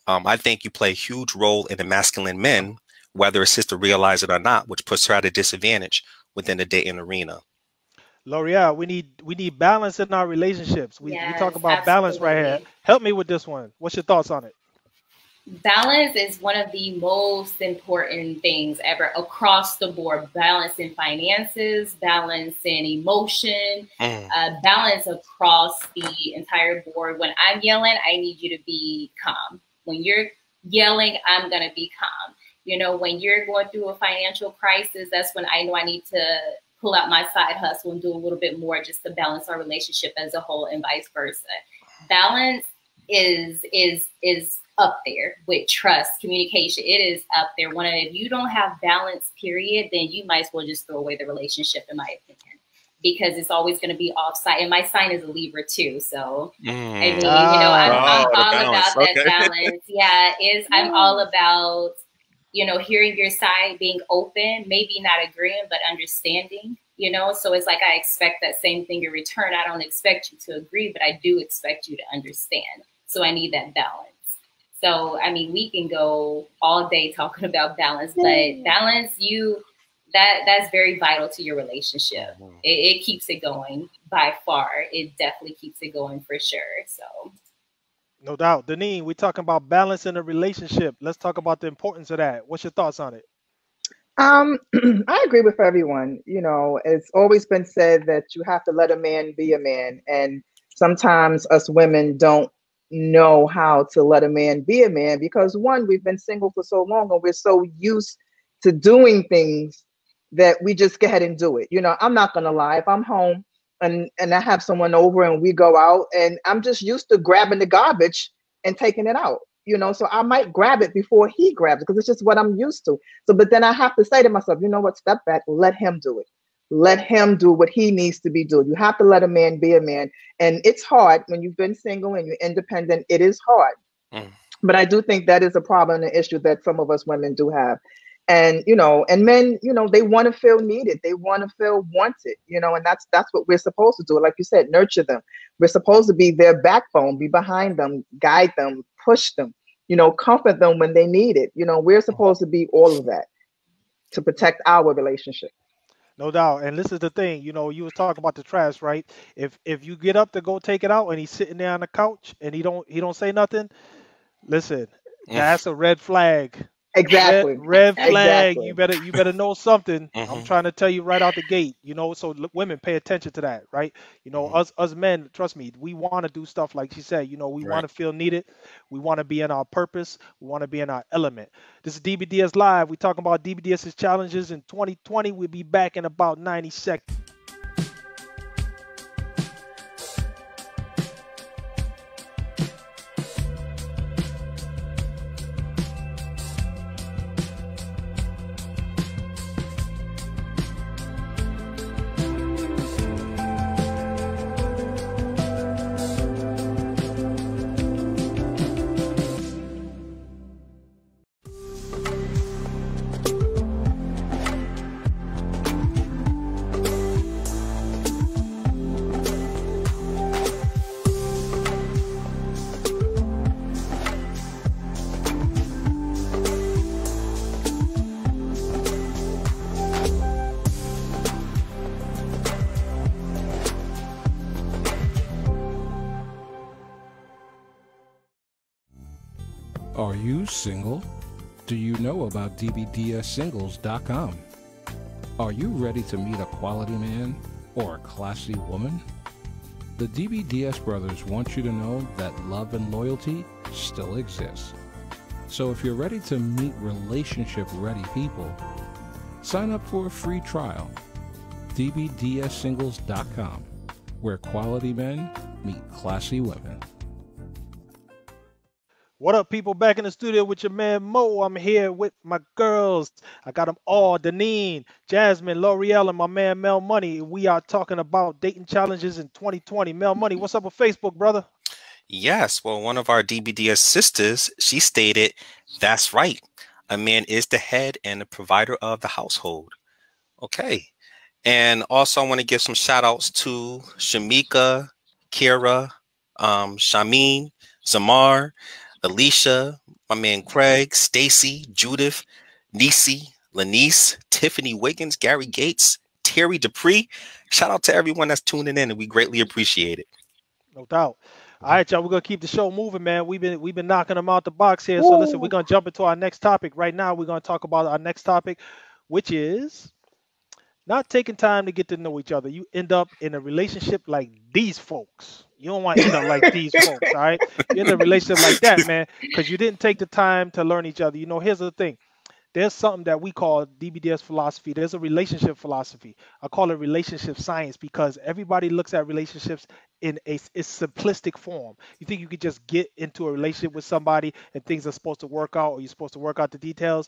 I think you play a huge role in the masculine men, whether a sister realizes it or not, which puts her at a disadvantage within the dating arena. Loreal, we need balance in our relationships. We talk about balance right here. Help me with this one. What's your thoughts on it? Balance is one of the most important things ever across the board. Balance in finances, balance in emotion, balance across the entire board. When I'm yelling, I need you to be calm. When you're yelling, I'm going to be calm. You know, when you're going through a financial crisis, that's when I know I need to pull out my side hustle and do a little bit more just to balance our relationship as a whole, and vice versa. Balance is up there with trust, communication. It is up there. If you don't have balance, period, then you might as well just throw away the relationship, in my opinion, because it's always going to be offside. And my sign is a Libra too, so I mean, you know, I'm all about that balance. Yeah, I'm all about, you know, hearing your side, being open, maybe not agreeing, but understanding, you know? So it's like, I expect that same thing in return. I don't expect you to agree, but I do expect you to understand. So I need that balance. So, I mean, we can go all day talking about balance, but balance, that's very vital to your relationship. It keeps it going by far. It definitely keeps it going for sure. So. No doubt. Deneen, we're talking about balance in a relationship. Let's talk about the importance of that. What's your thoughts on it? I agree with everyone. You know, it's always been said that you have to let a man be a man. And sometimes us women don't know how to let a man be a man because, one, we've been single for so long and we're so used to doing things that we just go ahead and do it. You know, I'm not going to lie. If I'm home and I have someone over and we go out, and I'm just used to grabbing the garbage and taking it out, you know, so I might grab it before he grabs it because it's just what I'm used to. So, but then I have to say to myself, you know what, step back, let him do it. Let him do what he needs to be doing. You have to let a man be a man. And it's hard when you've been single and you're independent. It is hard. But I do think that is a problem and an issue that some of us women do have. And, you know, and men, you know, they want to feel needed. They want to feel wanted, you know, and that's what we're supposed to do. Like you said, nurture them. We're supposed to be their backbone, be behind them, guide them, push them, you know, comfort them when they need it. You know, we're supposed to be all of that to protect our relationship. No doubt. And this is the thing, you know, you was talking about the trash, right? If you get up to go take it out and he's sitting there on the couch and he don't say nothing, listen, that's a red flag. Exactly. Red flag. Exactly. You better know something. I'm trying to tell you right out the gate, you know, so women pay attention to that, right? You know, us men, trust me, we want to do stuff like she said, you know, we want to feel needed. We want to be in our purpose. We want to be in our element. This is DBDS Live. We're talking about DBDS's challenges in 2020. We'll be back in about 90 seconds. you single? Do you know about dbdssingles.com? Are you ready to meet a quality man or a classy woman? The DBDS brothers want you to know that love and loyalty still exists. So if you're ready to meet relationship-ready people, sign up for a free trial. dbdssingles.com, where quality men meet classy women. What up, people? Back in the studio with your man Mo. I'm here with my girls. I got them all: Deneen, Jasmine, Loreal, and my man Mel Money. We are talking about dating challenges in 2020. Mel Money, what's up with Facebook, brother? Yes, well, one of our DBDS sisters, she stated, "That's right. A man is the head and the provider of the household." Okay. And also I want to give some shout outs to Shamika, Kira, Shamin, Zamar, Alicia, my man Craig, Stacy, Judith, Nisi, Lanice, Tiffany Wiggins, Gary Gates, Terry Dupree. Shout out to everyone that's tuning in, and we greatly appreciate it. No doubt. All right, y'all, we're gonna keep the show moving, man. We've been knocking them out the box here. So listen, we're gonna jump into our next topic right now. We're gonna talk about our next topic, which is not taking time to get to know each other. You end up in a relationship like these folks. You don't want to end up like these folks, all right? You're in a relationship like that, man, because you didn't take the time to learn each other. You know, here's the thing. There's something that we call DBDS philosophy. There's a relationship philosophy. I call it relationship science because everybody looks at relationships in a simplistic form. You think you could just get into a relationship with somebody and things are supposed to work out, or you're supposed to work out the details?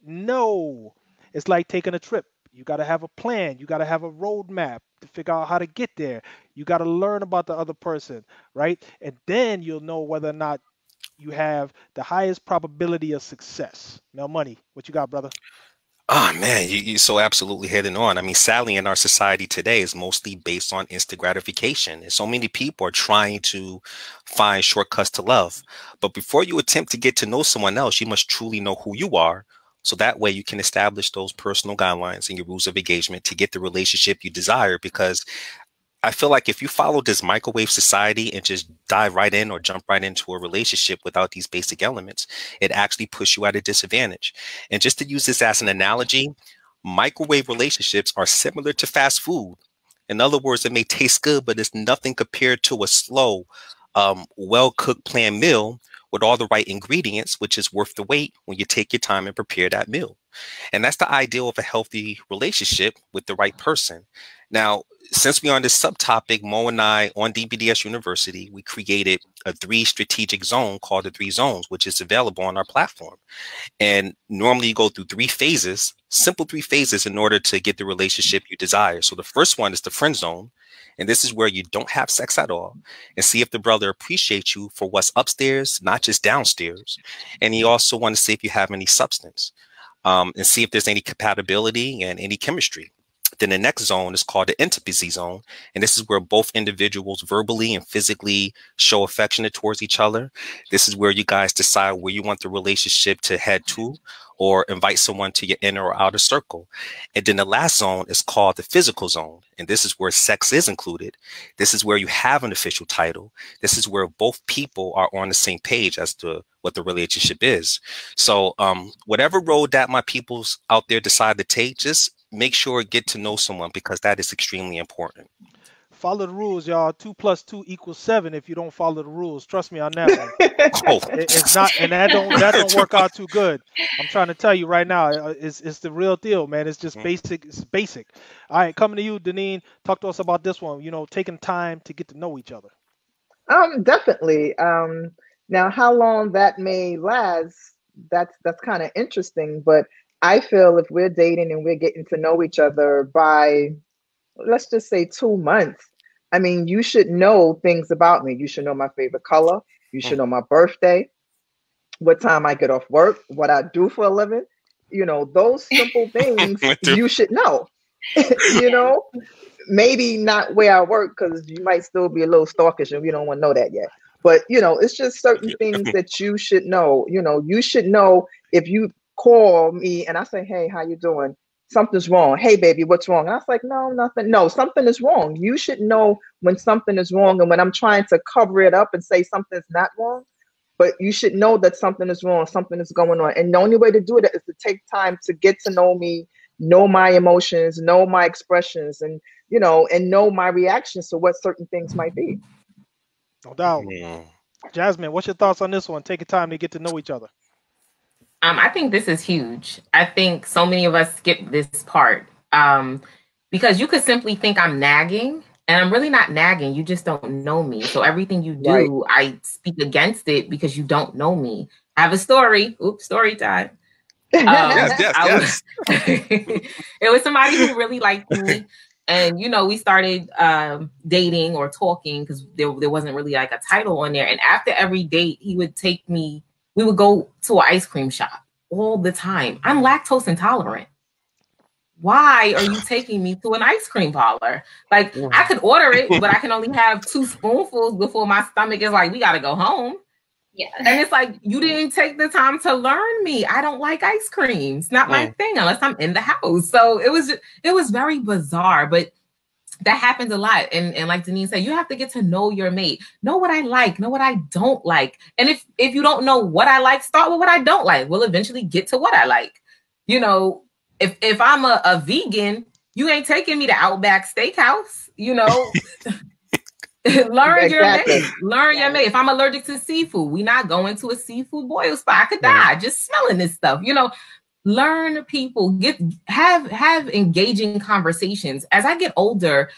No. It's like taking a trip. You got to have a plan. You got to have a roadmap to figure out how to get there. You got to learn about the other person, right? And then you'll know whether or not you have the highest probability of success. Mel Money, what you got, brother? Oh, man, you're so absolutely heading on. I mean, sadly, in our society today is mostly based on instant gratification. And so many people are trying to find shortcuts to love. But before you attempt to get to know someone else, you must truly know who you are. So that way you can establish those personal guidelines and your rules of engagement to get the relationship you desire. Because I feel like if you follow this microwave society and just dive right in or jump right into a relationship without these basic elements, it actually puts you at a disadvantage. And just to use this as an analogy, microwave relationships are similar to fast food. In other words, it may taste good, but it's nothing compared to a slow, well-cooked planned meal with all the right ingredients, which is worth the wait when you take your time and prepare that meal. And that's the ideal of a healthy relationship with the right person. Now, since we're on this subtopic, Mo and I on DBDS University, we created a 3 strategic zone called the 3 zones, which is available on our platform. And normally you go through 3 phases, simple 3 phases in order to get the relationship you desire. So the first one is the friend zone. And this is where you don't have sex at all and see if the brother appreciates you for what's upstairs, not just downstairs. And you also want to see if you have any substance and see if there's any compatibility and any chemistry. Then the next zone is called the intimacy zone. And this is where both individuals verbally and physically show affection towards each other. This is where you guys decide where you want the relationship to head to, or invite someone to your inner or outer circle. And then the last zone is called the physical zone. And this is where sex is included. This is where you have an official title. This is where both people are on the same page as to what the relationship is. So whatever road that my peoples out there decide to take, just make sure get to know someone, because that is extremely important. Follow the rules, y'all. 2 + 2 = 7 if you don't follow the rules. Trust me on that one. It's not, and that don't work out too good. I'm trying to tell you right now, it's the real deal, man. It's just basic. It's basic. All right, coming to you, Deneen. Talk to us about this one. You know, taking time to get to know each other. Definitely. Now, how long that may last, that's kind of interesting. But I feel if we're dating and we're getting to know each other by, let's just say 2 months, I mean, you should know things about me. You should know my favorite color. You should know my birthday, what time I get off work, what I do for a living. You know, those simple things you should know. You know, maybe not where I work, because you might still be a little stalkish and we don't want to know that yet. But, you know, it's just certain things that you should know. You know, you should know if you call me and I say, hey, how you doing? Something's wrong. Hey, baby, what's wrong? And I was like, no, nothing. No, something is wrong. You should know when something is wrong. And when I'm trying to cover it up and say something's not wrong, but you should know that something is wrong, something is going on. And the only way to do it is to take time to get to know me, know my emotions, know my expressions, and, you know, and know my reactions to what certain things might be. No doubt. Jasmine, what's your thoughts on this one? Taking time to get to know each other. I think this is huge. I think so many of us skip this part because you could simply think I'm nagging, and I'm really not nagging. You just don't know me. So everything you do, I speak against it because you don't know me. I have a story. Oops, story time. Yes. It was somebody who really liked me. And, you know, we started dating or talking because there wasn't really like a title on there. And after every date, he would take me, we would go to an ice cream shop all the time. I'm lactose intolerant. Why are you taking me to an ice cream parlor? Like, I could order it, but I can only have 2 spoonfuls before my stomach is like, we got to go home. Yeah. And it's like, you didn't take the time to learn me. I don't like ice cream. It's not my thing unless I'm in the house. So it was very bizarre, but that happens a lot. And like Deneen said, you have to get to know your mate. Know what I like, know what I don't like. And if you don't know what I like, start with what I don't like. We'll eventually get to what I like. You know, if I'm a vegan, you ain't taking me to Outback Steakhouse, you know. Learn your mate. Learn your mate. If I'm allergic to seafood, we're not going to a seafood boil spot. I could die just smelling this stuff. You know, learn people. Have engaging conversations. As I get older,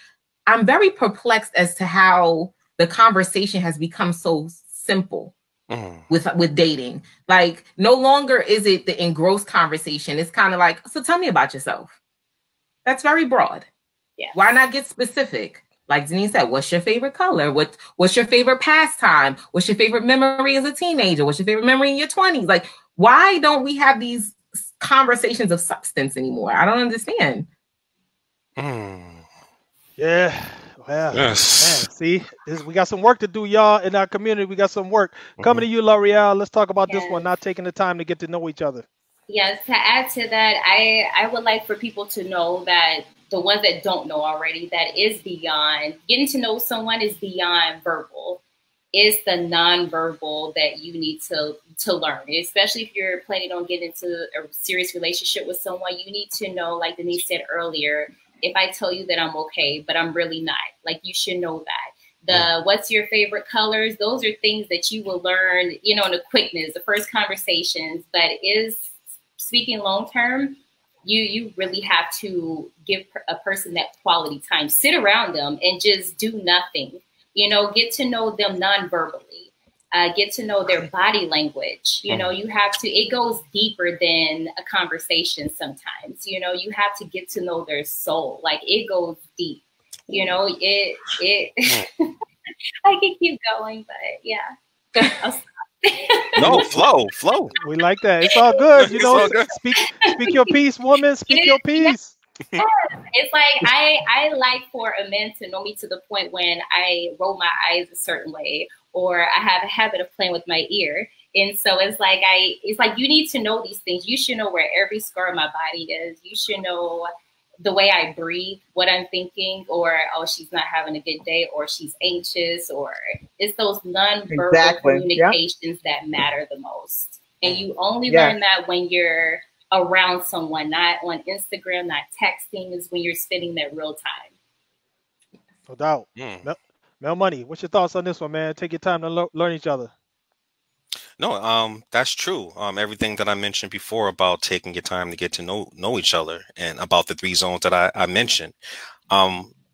I'm very perplexed as to how the conversation has become so simple with dating. Like, no longer is it the engrossed conversation. It's kind of like, so tell me about yourself. That's very broad. Yeah. Why not get specific? Like Deneen said, what's your favorite color? What's your favorite pastime? What's your favorite memory as a teenager? What's your favorite memory in your 20s? Like, why don't we have these conversations of substance anymore? I don't understand. Yeah. Well, man, see, we got some work to do, y'all, in our community. We got some work. Coming to you, Loreal. Let's talk about this one, not taking the time to get to know each other. Yes, to add to that, I would like for people to know that the ones that don't know already, that is beyond, getting to know someone is beyond verbal. It's the nonverbal that you need to learn, especially if you're planning on getting into a serious relationship with someone. You need to know, like Denise said earlier, if I tell you that I'm okay, but I'm really not, like, you should know that. What's your favorite colors? Those are things that you will learn, you know, in the quickness, the first conversations, but is speaking long-term, you really have to give a person that quality time. Sit around them and just do nothing. You know, get to know them non-verbally. Get to know their body language. You know, you have to, it goes deeper than a conversation sometimes. You know, you have to get to know their soul. Like, it goes deep. You know, it I can keep going, but yeah. No, flow. We like that. It's all good. You know, speak your piece, woman. Speak your piece. It's like I like for a man to know me to the point when I roll my eyes a certain way, or I have a habit of playing with my ear. And so it's like you need to know these things. You should know where every scar on my body is. You should know the way I breathe, what I'm thinking, or, oh, she's not having a good day, or she's anxious, or it's those nonverbal communications that matter the most. And you only learn that when you're around someone, not on Instagram, not texting, is when you're spending that real time. No doubt. Mel Money, what's your thoughts on this one, man? Take your time to learn each other. No, that's true. Everything that I mentioned before about taking your time to get to know each other, and about the 3 zones that I mentioned.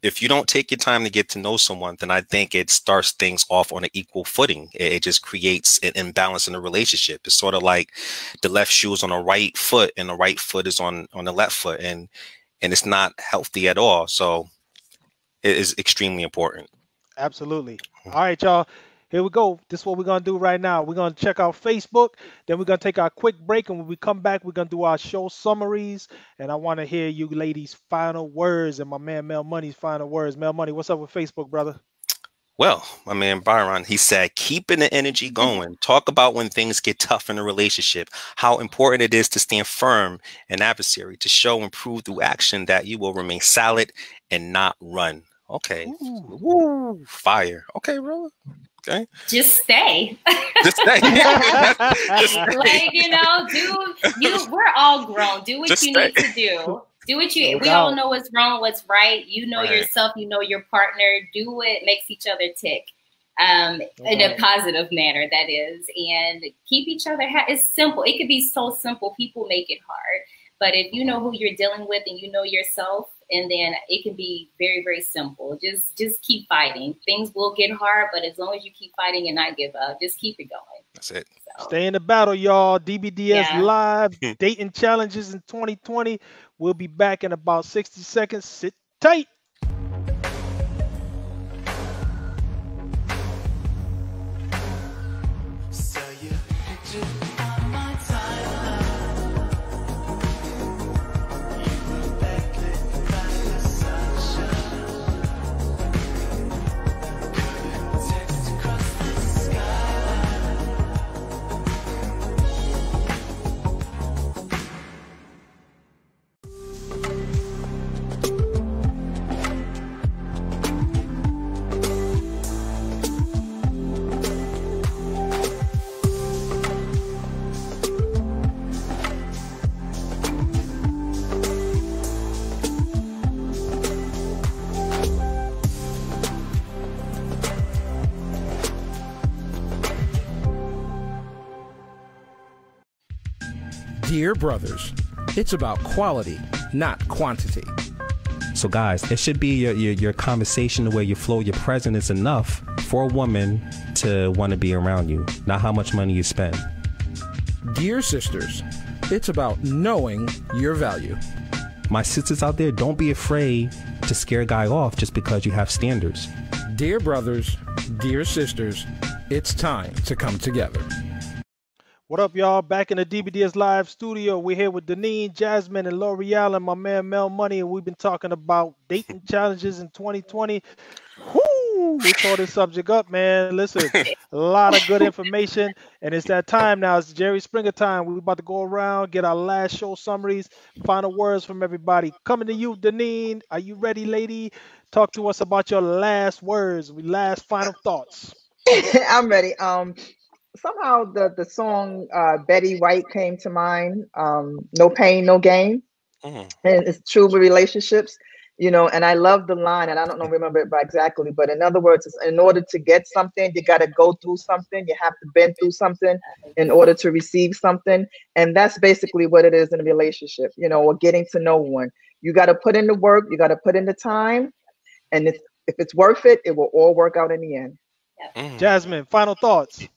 If you don't take your time to get to know someone, then I think it starts things off on an equal footing. It just creates an imbalance in the relationship. It's sort of like the left shoe is on the right foot and the right foot is on the left foot, and it's not healthy at all. So it is extremely important. Absolutely. All right, y'all. Here we go. This is what we're going to do right now. We're going to check out Facebook. Then we're going to take our quick break. And when we come back, we're going to do our show summaries. And I want to hear you ladies' final words and my man Mel Money's final words. Mel Money, what's up with Facebook, brother? Well, my man Byron, he said, keeping the energy going. Talk about when things get tough in a relationship, how important it is to stand firm and adversary, to show and prove through action that you will remain solid and not run. Okay. Woo. Fire. Okay, brother. Okay. Just stay. Just stay. Like, you know, we're all grown. Do what you need to do. Do what you, we all know what's wrong, what's right. You know yourself, you know your partner. Do what makes each other tick. In a positive manner, that is. And keep each other it's simple. It could be so simple. People make it hard. But if you know who you're dealing with and you know yourself, and then it can be very, very simple. Just keep fighting. Things will get hard, but as long as you keep fighting and not give up, just keep it going. That's it. So, stay in the battle, y'all. DBDS Live Dating Challenges in 2020. We'll be back in about 60 seconds. Sit tight. Dear brothers, it's about quality, not quantity. So guys, it should be your conversation, the way you flow, your presence is enough for a woman to want to be around you, not how much money you spend. Dear sisters, it's about knowing your value. My sisters out there, don't be afraid to scare a guy off just because you have standards. Dear brothers, dear sisters, it's time to come together. What up, y'all? Back in the DBDS Live studio. We're here with Deneen, Jasmine, and Loreal, and my man Mel Money, and we've been talking about dating challenges in 2020. Woo! We tore this subject up, man. Listen, a lot of good information, and it's that time now. It's Jerry Springer time. We're about to go around, get our last show summaries, final words from everybody. Coming to you, Deneen. Are you ready, lady? Talk to us about your last words, last final thoughts. I'm ready. Somehow the song Betty White came to mind. No pain, no gain. And it's true with relationships, you know, and I love the line, and I don't remember it exactly, but in other words, it's in order to get something, you got to go through something. You have to bend through something in order to receive something. And that's basically what it is in a relationship, you know, or getting to know one. You got to put in the work, you got to put in the time. And if it's worth it, it will all work out in the end. Jasmine, final thoughts.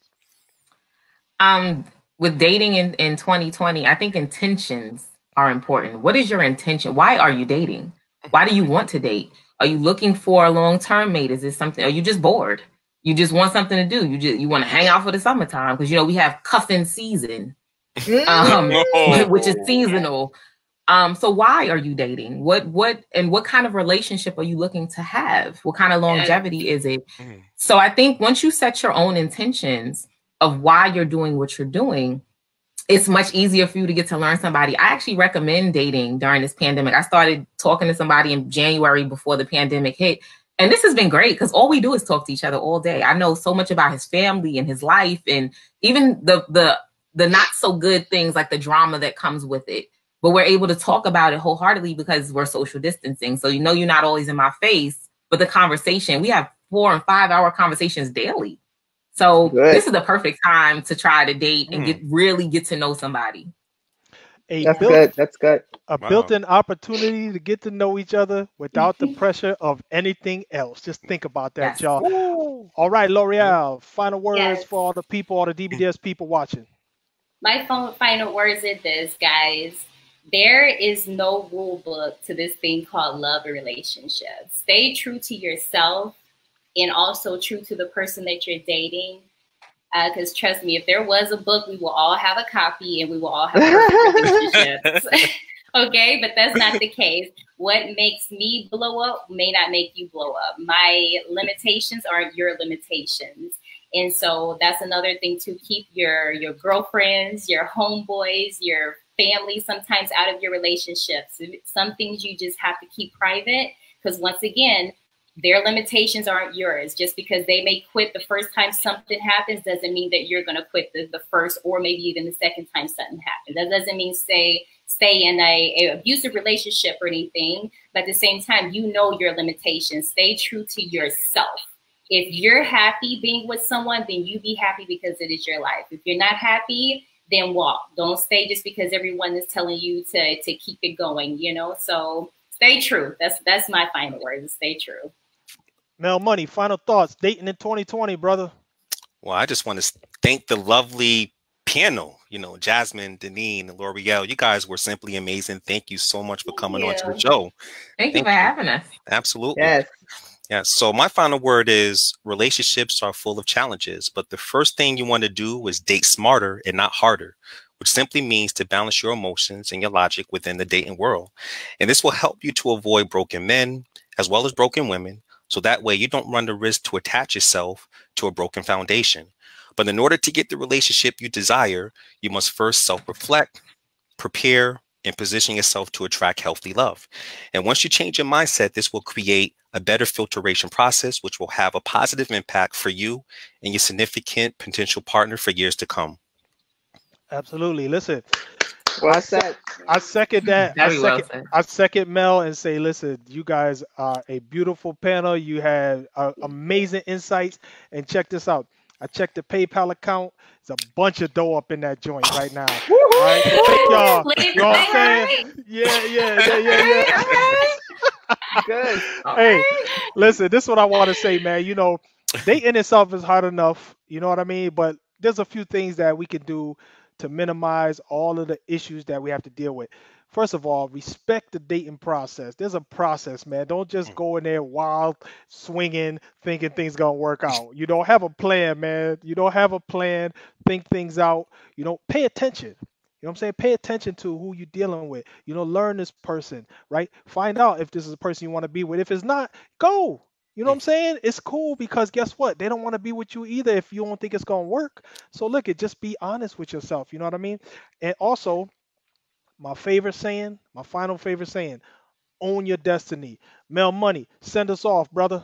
With dating in 2020, I think intentions are important. What is your intention? Why are you dating? Why do you want to date? Are you looking for a long-term mate? Is this something? Are you just bored? You just want something to do. You want to hang out for the summertime because, you know, we have cuffing season, which is seasonal. So why are you dating? What kind of relationship are you looking to have? What kind of longevity is it? So I think once you set your own intentions of why you're doing what you're doing, it's much easier for you to get to learn somebody. I actually recommend dating during this pandemic. I started talking to somebody in January before the pandemic hit. And this has been great because all we do is talk to each other all day. I know so much about his family and his life, and even the not so good things like the drama that comes with it. But we're able to talk about it wholeheartedly because we're social distancing. So, you know, you're not always in my face, but the conversation, we have 4 and 5 hour conversations daily. So this is the perfect time to try to date and really get to know somebody. That's good. A built-in opportunity to get to know each other without the pressure of anything else. Just think about that, y'all. All right, Loreal, final words for all the people, all the DBDS people watching. My final words are this, guys. There is no rule book to this thing called love and relationships. Stay true to yourself and also true to the person that you're dating. Because trust me, if there was a book, we will all have a copy and we will all have relationships. Okay, but that's not the case. What makes me blow up may not make you blow up. My limitations aren't your limitations. And so that's another thing to keep your girlfriends, your homeboys, your family sometimes out of your relationships. Some things you just have to keep private because once again, Their limitations aren't yours. Just because they may quit the first time something happens doesn't mean that you're going to quit the first or maybe even the second time something happens. That doesn't mean stay in a abusive relationship or anything. But at the same time, you know your limitations. Stay true to yourself. If you're happy being with someone, then you be happy because it is your life. If you're not happy, then walk. Don't stay just because everyone is telling you to keep it going, you know? So stay true. That's my final word, stay true. Mel Money, final thoughts. Dating in 2020, brother. Well, I just want to thank the lovely panel, you know, Jasmine, Deneen, and Loreal. You guys were simply amazing. Thank you so much for coming on to the show. Thank you for having us. Absolutely. Yes. Yeah. So my final word is relationships are full of challenges, but the first thing you want to do is date smarter and not harder, which simply means to balance your emotions and your logic within the dating world. And this will help you to avoid broken men as well as broken women. So that way you don't run the risk to attach yourself to a broken foundation. But in order to get the relationship you desire, you must first self-reflect, prepare, and position yourself to attract healthy love. And once you change your mindset, this will create a better filtration process, which will have a positive impact for you and your significant potential partner for years to come. Absolutely. Listen, Well said. I second that. I second Mel and say, listen, you guys are a beautiful panel. You have amazing insights. And check this out. I checked the PayPal account. There's a bunch of dough up in that joint right now. All right, so thank y'all. You know what I'm saying? Yeah. Good. Hey, listen, this is what I want to say, man. You know, dating itself is hard enough. You know what I mean? But there's a few things that we can do to minimize all of the issues that we have to deal with. First of all, respect the dating process. There's a process, man. Don't just go in there wild, swinging, thinking things gonna work out. You don't have a plan, man. You don't have a plan. Think things out. You know, pay attention. You know what I'm saying? Pay attention to who you're dealing with. You know, learn this person, right? Find out if this is a person you want to be with. If it's not, go. You know what I'm saying? It's cool because guess what? They don't want to be with you either if you don't think it's going to work. So look, just be honest with yourself. You know what I mean? And also, my final favorite saying, own your destiny. Mel Money, send us off, brother.